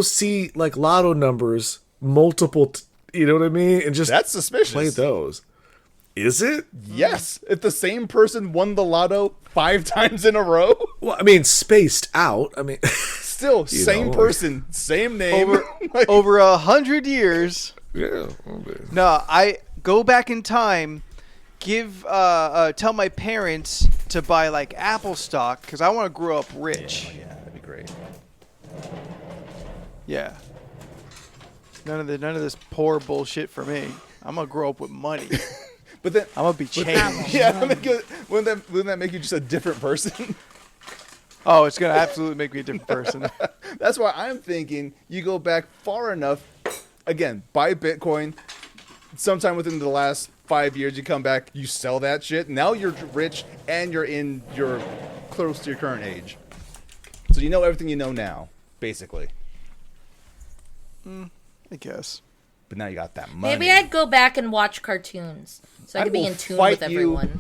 see like lotto numbers, multiple. You know what I mean? And just That's suspicious. play those. Is it? Yes, if the same person won the lotto 5 times in a row, Well, I mean, spaced out. I mean, still same know, person, same name. Over 100 years. yeah. No, I go back in time. Tell my parents to buy like Apple stock because I want to grow up rich. Yeah, that'd be great. Yeah. None of this poor bullshit for me. I'm gonna grow up with money. But then, I'm gonna be changed. yeah, wouldn't that make you just a different person? Oh, it's gonna absolutely make me a different person. That's why I'm thinking you go back far enough. Again, buy Bitcoin. Sometime within the last 5 years, you come back, you sell that shit. Now you're rich and you're close to your current age. So you know everything you know now, basically. I guess. But now you got that money. Maybe I'd go back and watch cartoons so I could be will in tune fight with you. This everyone.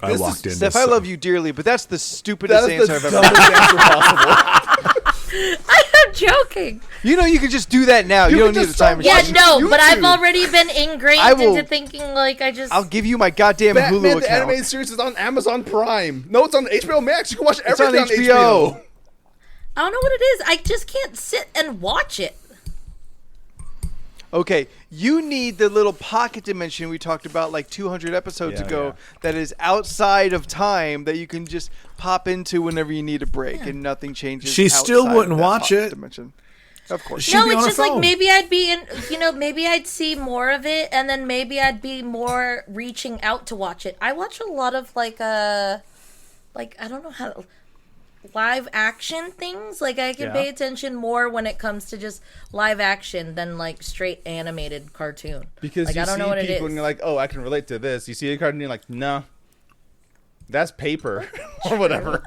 I is- walked in. Steph, I love you dearly, but that's the stupidest That is answer the I've ever dumbest answer possible. I'm joking. You know, you can just do that now. You, You don't can need just a time start machine. Yeah, no, but I've YouTube. already been ingrained I will- into thinking like I just. I'll give you my goddamn Batman, Hulu the account. animated series is on Amazon Prime. No, it's on HBO Max. You can watch It's on everything on HBO. HBO. I don't know what it is. I just can't sit and watch it. Okay, you need the little pocket dimension we talked about like 200 episodes Yeah, ago yeah. that is outside of time that you can just pop into whenever you need a break and nothing changes. She still outside of wouldn't that watch pocket it. Dimension. Of course. She'd No, be it's on her just like phone. maybe I'd be in, maybe I'd see more of it, and then maybe I'd be more reaching out to watch it. I watch a lot of like I don't know how to, live action things. Like I can Yeah. pay attention more when it comes to just live action than like straight animated cartoon. Because like you I don't see know what it people is. and you're like, oh, I can relate to this. You see a cartoon and you're like, no, that's paper or whatever.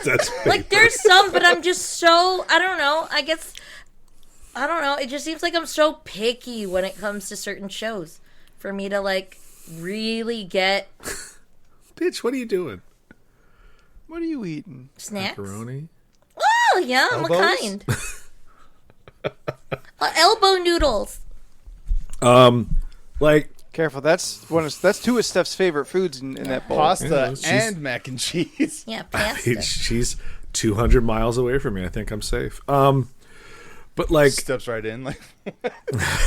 That's Like there's some, but I'm just so I don't know. I guess I don't know. It just seems like I'm so picky when it comes to certain shows for me to like really get Bitch, what are you doing? What are you eating? snacks. Macaroni? Oh yeah, what Elbows? kind? Elbow noodles. Like, Careful, that's two of Steph's favorite foods in that bowl. Pasta Yeah, she's- and mac and cheese. Yeah, pasta. she's 200 miles away from me. I think I'm safe. But like, Steps right in. Like,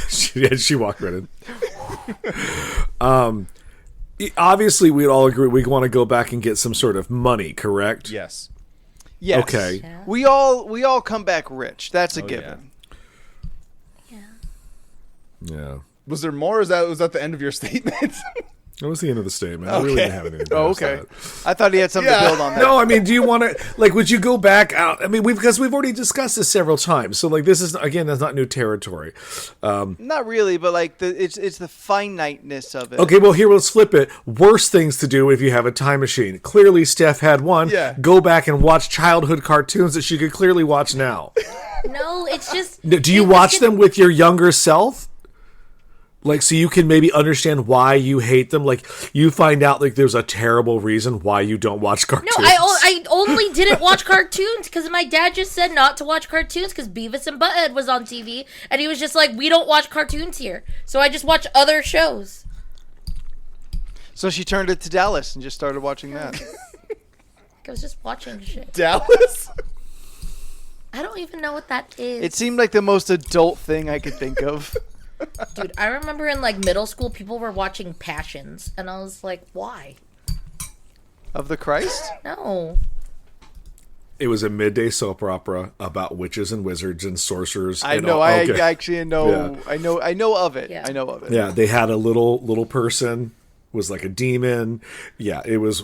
she walked right in. Obviously, we'd all agree we want to go back and get some sort of money, correct? yes. Yes. Okay. Yeah. We all come back rich. That's a Oh, given. Yeah. Yeah. Was there more? Or was that the end of your statement? That was the end of the statement. I really didn't have anything to Oh, past okay. that. I thought he had something Yeah. to build on that. No, I mean, do you want to, like, would you go back out? I mean, because we've already discussed this several times. So, like, this is, again, that's not new territory. Not really, but like it's the finiteness of it. Okay, well, here, let's flip it. Worst things to do if you have a time machine. Clearly, Steph had one. Yeah. Go back and watch childhood cartoons that she could clearly watch now. No, it's just. Do you watch them with your younger self? Like, so you can maybe understand why you hate them? Like, you find out, like, there's a terrible reason why you don't watch No, cartoons. I only didn't watch cartoons because my dad just said not to watch cartoons because Beavis and Butthead was on TV, and he was just like, we don't watch cartoons here, so I just watch other shows. So she turned it to Dallas and just started watching that. I was just watching shit. Dallas? I don't even know what that is. It seemed like the most adult thing I could think of. Dude, I remember in like middle school, people were watching Passions, and I was like, why? Of the Christ? No. It was a midday soap opera about witches and wizards and sorcerers. I and know. all- I okay. actually know. Yeah. I know of it. Yeah. I know of it. Yeah, they had a little person was like a demon. Yeah, it was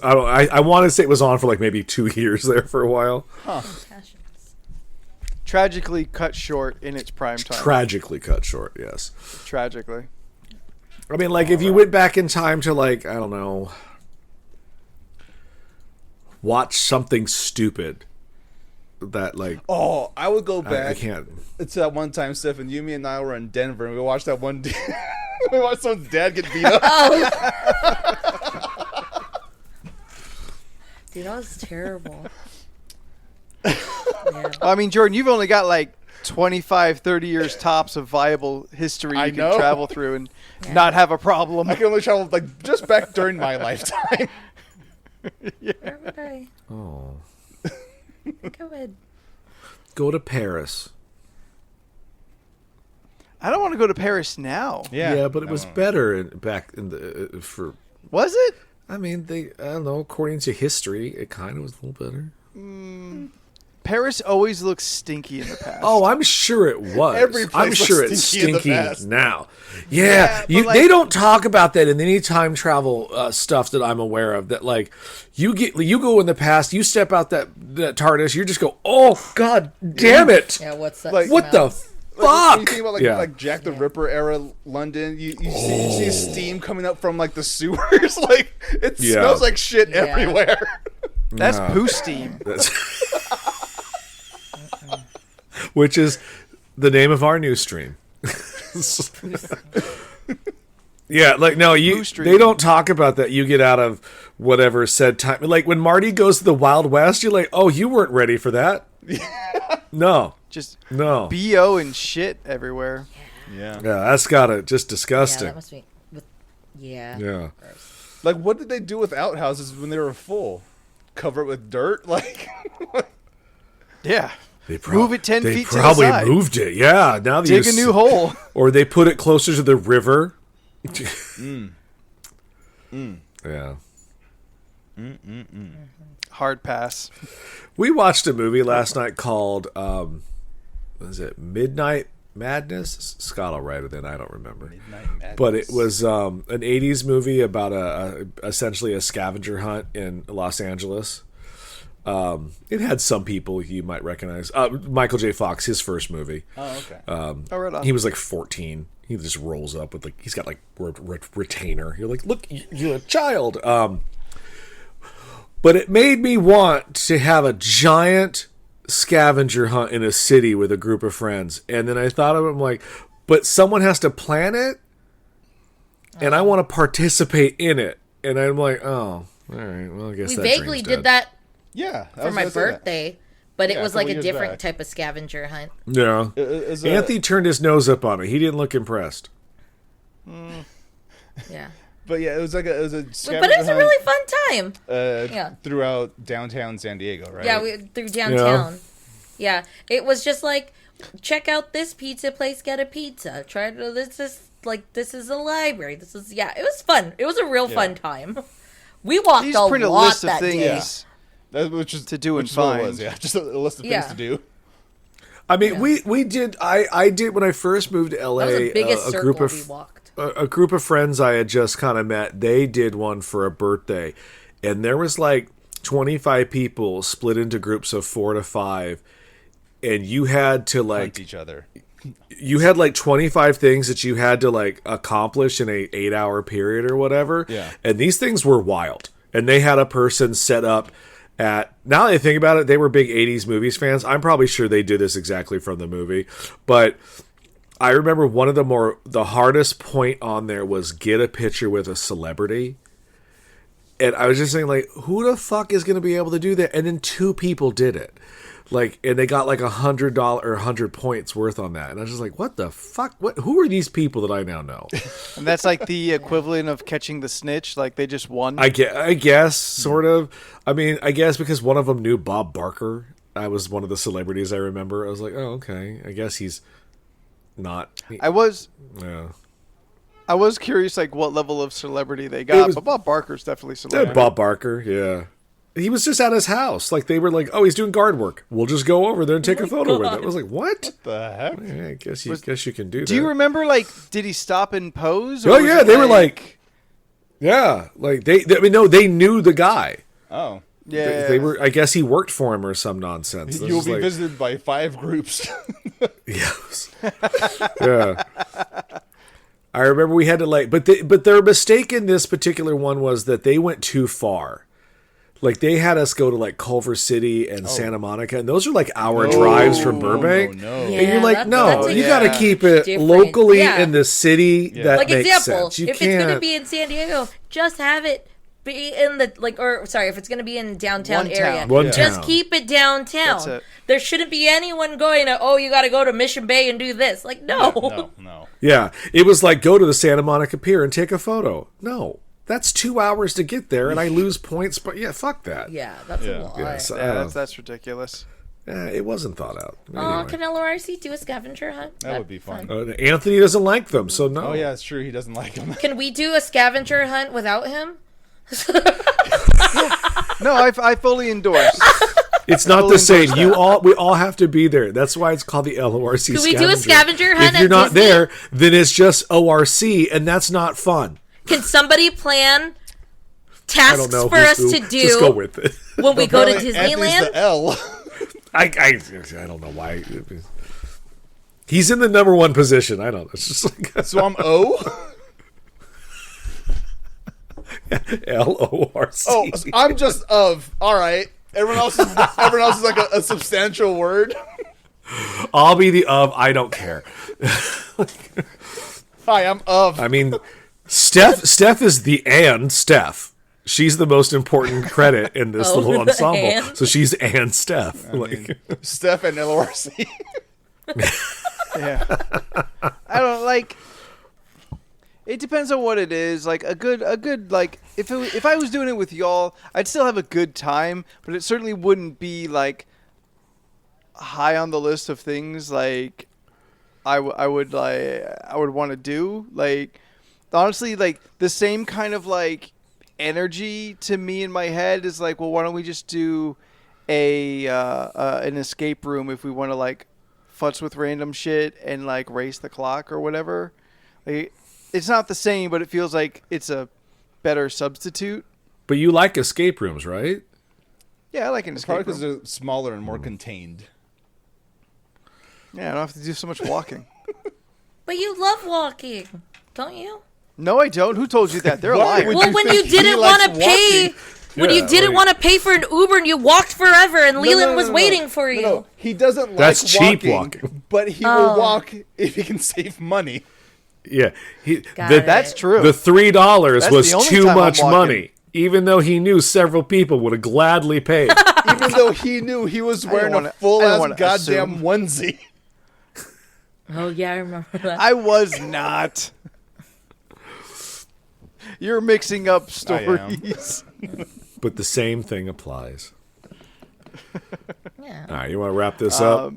I want to say it was on for like maybe 2 years there for a while. Passions. Tragically cut short in its prime time. Tragically cut short, yes. Tragically. I mean, like, if you went back in time to, like, I don't know, watch something stupid that, like... Oh, I would go back. I can't. It's that one time, Stephen, you, me, and I were in Denver, and we watched that one... we watched someone's dad get beat up. Dude, that was terrible. I mean, Jordan, you've only got, like, 25, 30 years tops of viable history you can travel through and not have a problem. I can only travel, like, just back during my lifetime. Where would I? Oh. Go ahead. Go to Paris. I don't want to go to Paris now. Yeah, but it was better back in the for. Was it? I mean, I don't know. According to history, it kind of was a little better. Paris always looks stinky in the past. Oh, I'm sure it was. Every place I'm sure was it's stinky in the stinky past. now. Yeah, but they don't talk about that in any time travel stuff that I'm aware of. That like you go in the past, you step out that TARDIS, you just go, oh God damn it! Yeah, what's that? Like, What the Like, fuck? when you think about like Jack the Ripper era London, you see steam coming up from like the sewers. Like it smells like shit everywhere. That's poo steam. Which is the name of our new stream. Yeah, like no, they don't talk about that. You get out of whatever said time. Like when Marty goes to the Wild West, you're like, oh, you weren't ready for that. No, Just no, BO and shit everywhere. Yeah. that's gotta just disgusting. Yeah, that must be. Yeah. Yeah. Gross. Like what did they do with outhouses when they were full? Cover it with dirt? Like Yeah. They Move it 10 feet to the probably side. moved it. Yeah, now Dig a new hole. or they put it closer to the river. Yeah. Hard pass. We watched a movie last night called what is it? Midnight Madness? Scott will write it in, I don't remember. Midnight Madness. But it was an 80s movie about essentially a scavenger hunt in Los Angeles. It had some people you might recognize. Michael J. Fox, his first movie. Oh, okay. Right on. He was like 14. He just rolls up with like he's got like retainer. You're like, look, you're a child. But it made me want to have a giant scavenger hunt in a city with a group of friends. And then I thought of it, I'm like, but someone has to plan it, and I want to participate in it. And I'm like, oh, all right. Well, I guess We that vaguely dream's did dead. that Yeah. for my birthday, but it Yeah, was a like couple a years different back. type of scavenger hunt. Yeah. Anthony turned his nose up on it. He didn't look impressed. Yeah. But yeah, it was But it was a hunt, really fun time. Yeah. throughout downtown San Diego, right? Yeah, we through downtown. Yeah. It was just like, check out this pizza place, get a pizza. Try to this is a library. It was fun. It was a real fun time. We walked He's a print a lot list of that things. day. Which is To do and which is what it find. was, yeah, just a list of things to do. I mean, we did. I did when I first moved to LA. That was the biggest a circle group we of walked. a group of friends I had just kind of met. They did one for a birthday, and there was like 25 people split into groups of 4 to 5, and you had to like Hunt each other. you had like 25 things that you had to like accomplish in a 8-hour period or whatever. Yeah. And these things were wild. And they had a person set up at, now that I think about it, they were big 80s movies fans. I'm probably sure they did this exactly from the movie. But I remember one of the hardest point on there was get a picture with a celebrity. And I was just saying, like, who the fuck is going to be able to do that? And then 2 people did it. Like, and they got like $100 or 100 points worth on that. And I was just like, what the fuck? Who are these people that I now know? And that's like the equivalent of catching the snitch. Like they just won. I guess, sort of. I mean, I guess because one of them knew Bob Barker. I was one of the celebrities I remember. I was like, oh, okay. I guess he's not. I was Yeah. curious, like what level of celebrity they got. But Bob Barker's definitely celebrity. Bob Barker, yeah. He was just at his house. Like, they were like, oh, he's doing guard work. We'll just go over there and take a photo with him. I was like, what? The heck? Yeah, I guess you can do that. Do you remember? Like, did he stop and pose? Oh, was yeah. it They were like, Yeah, like they knew the guy. Oh. Yeah. They were. I guess he worked for him or some nonsense. You'll be visited by 5 groups. Yes. Yeah. I remember we had to but their mistake in this particular one was that they went too far. Like they had us go to like Culver City and Santa Monica, and those are like hour drives from Burbank. No. Yeah, And you're like, no, that's you got to keep it different. locally Yeah. in the city. Yeah. That Like makes example, sense. You if can't. it's going to be in San Diego, just have it be in the if it's going to be in downtown One area, town. One just town. keep it downtown. That's it. There shouldn't be anyone going to, you got to go to Mission Bay and do this. Like, no. No. Yeah, it was like go to the Santa Monica Pier and take a photo. No, that's 2 hours to get there, and I lose points. But yeah, fuck that. Yeah, that's a lot. Yeah, so, Yeah, that's ridiculous. it wasn't thought out. Oh, Anyway. can LRC do a scavenger hunt? That would be fun. Anthony doesn't like them, so no. Oh, yeah, it's true. He doesn't like them. Can we do a scavenger hunt without him? No, I fully endorse. It's not fully the same. endorse We all have to be there. That's why it's called the LORC. Can we do a scavenger hunt If you're at not Disney? there, then it's just ORC, and that's not fun. Can somebody plan I tasks don't know. for us to do Just go with it. when we go to Apparently, Anthony's Disneyland? the L. I don't know why. He's in the number 1 position. I don't know. It's just like So I'm O? LORC. Oh, I'm just of. All right. Everyone else is like a substantial word. I'll be the of. I don't care. Hi, I'm of. I mean, Steph is the Steph. She's the most important credit in this little the ensemble. and. So she's Steph. Steph and LORC. Yeah. I don't like. It depends on what it is. Like a good like if I was doing it with y'all, I'd still have a good time, but it certainly wouldn't be like high on the list of things like I would want to do. Like honestly, like the same kind of like energy to me in my head is like, well, why don't we just do an escape room if we want to like futz with random shit and like race the clock or whatever. Like, it's not the same, but it feels like it's a better substitute. But you like escape rooms, right? Yeah, I like an escape Probably because room. they're smaller and more contained. Yeah, I don't have to do so much walking. But you love walking, don't you? No, I don't. Who told you that? They're a Why liar. would Well, you when think you didn't he want likes to pay, when you Yeah, didn't like- want to pay for an Uber and you walked forever and Leland was waiting for you. No, he doesn't That's like cheap walking, walking. but he will walk if he can save money. Yeah. Got it. That's true. The $3 That's was the only too time I'm much walking. money, even though he knew several people would have gladly paid. Even though he knew he was wearing a wanna- I full don't ass wanna goddamn assume. onesie. Oh yeah, I remember that. I was not. You're mixing up I am. stories. But the same thing applies. Yeah. All right, you want to wrap this up?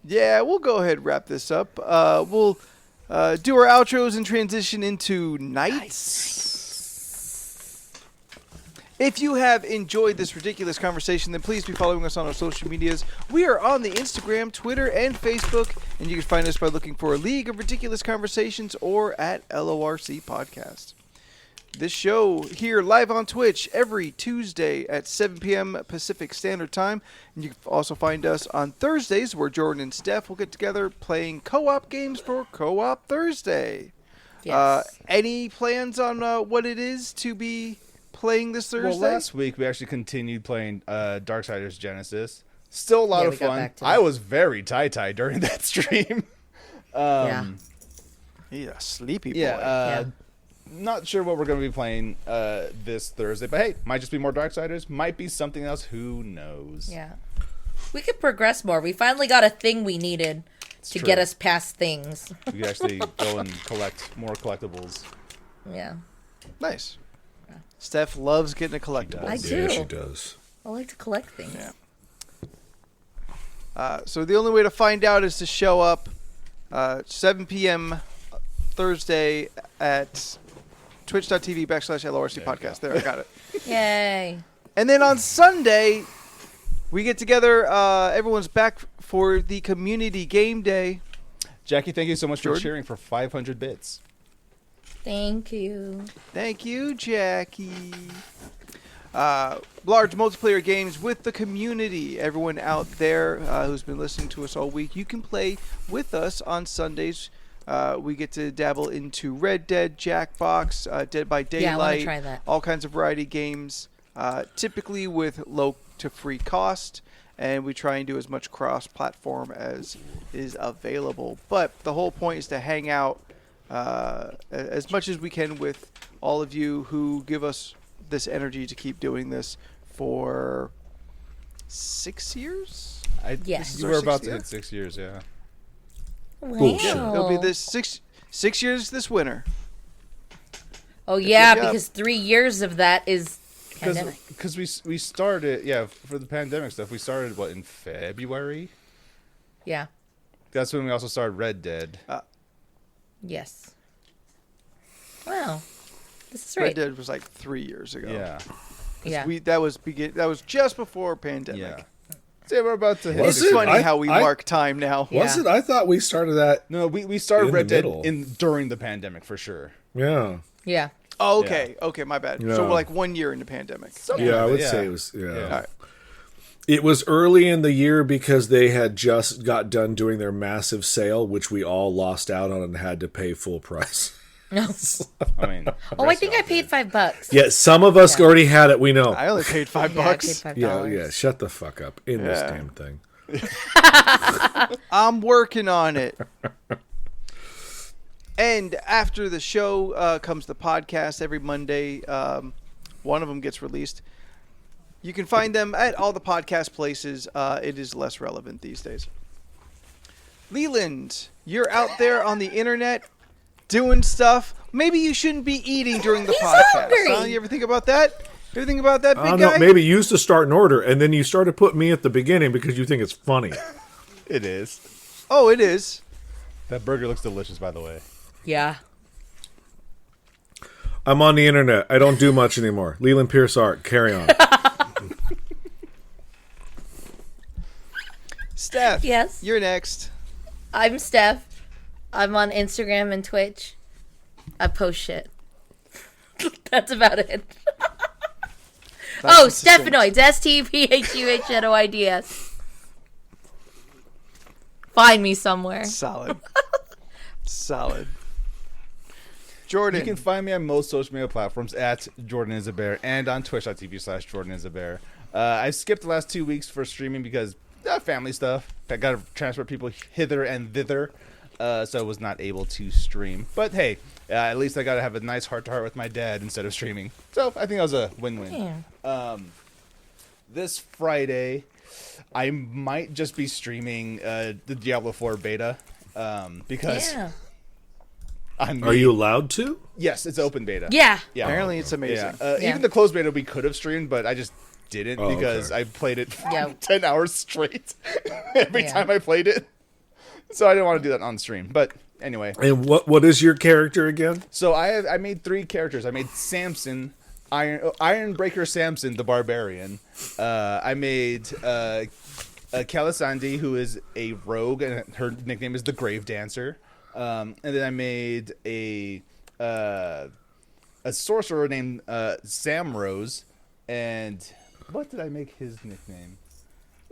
Yeah, we'll go ahead and wrap this up. We'll do our outros and transition into nights. If you have enjoyed this ridiculous conversation, then please be following us on our social medias. We are on the Instagram, Twitter, and Facebook, and you can find us by looking for League of Ridiculous Conversations or at LORC Podcast. This show here live on Twitch every Tuesday at 7 p.m. Pacific Standard Time. And you can also find us on Thursdays where Jordan and Steph will get together playing co-op games for Co-op Thursday. Yes. Any plans on what it is to be playing this Thursday? Well, last week we actually continued playing Darksiders Genesis. Still a lot Yeah, of we got fun. back to I that. was very tie during that stream. Yeah. He's a sleepy boy. Yeah, not sure what we're going to be playing this Thursday, but hey, might just be more Darksiders, might be something else, who knows. Yeah. We could progress more. We finally got a thing we needed to true. get us past things. We could actually go and collect more collectibles. Yeah. Nice. Steph loves getting a collectible. I do. Yeah, she does. I like to collect things. Yeah. So the only way to find out is to show up 7 p.m. Thursday at twitch.tv/LORC podcast. There, I got it. Yay. And then on Sunday, we get together. Everyone's back for the community game day. Jackie, thank you so much Jordan? for cheering for 500 bits. Thank you. Thank you, Jackie. Large multiplayer games with the community. Everyone out there who's been listening to us all week, you can play with us on Sundays. We get to dabble into Red Dead, Jackbox, Dead by Daylight, Yeah, I wanna try that. all kinds of variety games, typically with low to free cost. And we try and do as much cross-platform as is available. But the whole point is to hang out as much as we can with all of you who give us this energy to keep doing this for 6 years. Yes. You were about to year? hit 6 years, yeah. Bullshit. Wow. It'll be this six years this winter. Oh yeah, Good job. because 3 years of that is pandemic. Because we started, for the pandemic stuff, we started, in February? Yeah. That's when we also started Red Dead. Yes. Wow. This is Red right. Dead was like 3 years ago. Yeah. Yeah. That was just before pandemic. Yeah. See, we're about to hit Was It's it? funny how we I- mark time now. Yeah. Was it? I thought we started that. No, we started In Red the Dead middle. during the pandemic, for sure. Yeah. Yeah. Oh, okay. Okay, my bad. Yeah. So we're like 1 year into pandemic. Something Yeah, I like would that, say it was. Yeah. Yeah. All right. It was early in the year because they had just got done doing their massive sale, which we all lost out on and had to pay full price. No. I mean, Oh, I think I paid $5. Yeah, some of us already had it. We know. I only paid $5. Yeah, I paid $5. Yeah. Shut the fuck up in this Yeah. damn thing. I'm working on it. And after the show comes the podcast every Monday. One of them gets released. You can find them at all the podcast places. It is less relevant these days. Leland, you're out there on the internet doing stuff. Maybe you shouldn't be eating during the He's podcast. hungry. Huh? You ever think about that? You ever think about that, big No, guy? maybe you used to start in order, and then you started putting me at the beginning because you think it's funny. it is. Oh, it is. That burger looks delicious, by the way. Yeah. I'm on the internet. I don't do much anymore. Leland Pierce Art. Carry on. Steph. Yes? You're next. I'm Steph. I'm on Instagram and Twitch. I post shit. That's about it. That's consistent. Stephanoids. STPHUHNOIDS. Find me somewhere. Solid. Solid. Jordan. You can find me on most social media platforms at Jordan is a Bear and on twitch.tv/Jordan is a Bear. I skipped the last 2 weeks for streaming because family stuff. I got to transfer people hither and thither, so I was not able to stream. But hey, at least I got to have a nice heart-to-heart with my dad instead of streaming. So I think that was a win-win. Yeah. This Friday, I might just be streaming the Diablo 4 beta because Yeah. Are you allowed to? Yes, it's open beta. Yeah. Yeah. Apparently it's amazing. Yeah. Yeah. Even the closed beta we could have streamed, but I just didn't Oh, because okay. I played it for Yeah. 10 hours straight every Yeah. time I played it. So I didn't want to do that on stream. But anyway, And what is your character again? so I made 3 characters. I made Samson, Ironbreaker Samson, the Barbarian. I made Calisande, who is a rogue, and her nickname is the Grave Dancer. And then I made a sorcerer named Sam Rose, and what did I make his nickname?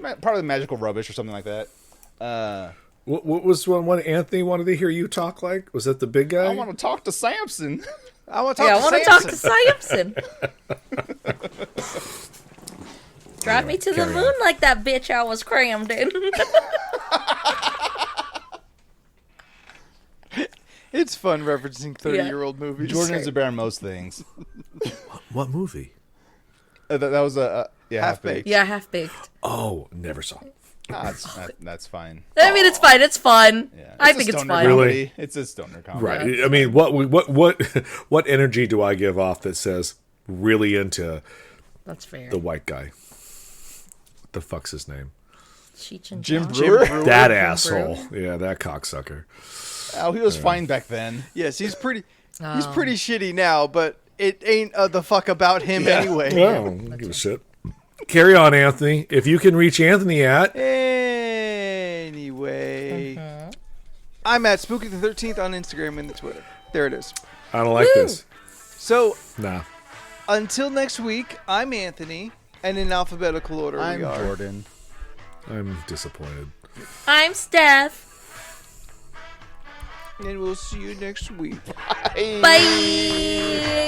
Part of the magical rubbish or something like that. What was one Anthony wanted to hear you talk like? Was that the big guy? I want to talk to Samson. I want to Yeah, I talk want to to talk Samson. to Samson. Drive me to the carry on. moon like that bitch I was crammed in. It's fun referencing 30-year-old movies. Jordan is a bear in most things. What movie? That was a Half-Baked. Yeah, half baked. Oh, never saw. That's fine. I mean, it's fine. It's fun. Yeah. I a think it's stoner fun. Really? comedy. It's a stoner comedy. Right. I mean, what energy do I give off that says really into That's fair. the white guy? What the fuck's his name? Cheech and Jim Chong. Brewer. That Jim asshole. Yeah, that cocksucker. Oh, he was fine back then. Yes, he's pretty Oh. shitty now, but it ain't the fuck about him Yeah. anyway. Well, I don't give a shit. Carry on, Anthony. If you can reach Anthony at Anyway, I'm at Spooky the 13th on Instagram and the Twitter. There it is. I don't like this. So Nah. until next week, I'm Anthony, and in alphabetical order I'm we are. Jordan. I'm disappointed. I'm Steph. And we'll see you next week. Bye.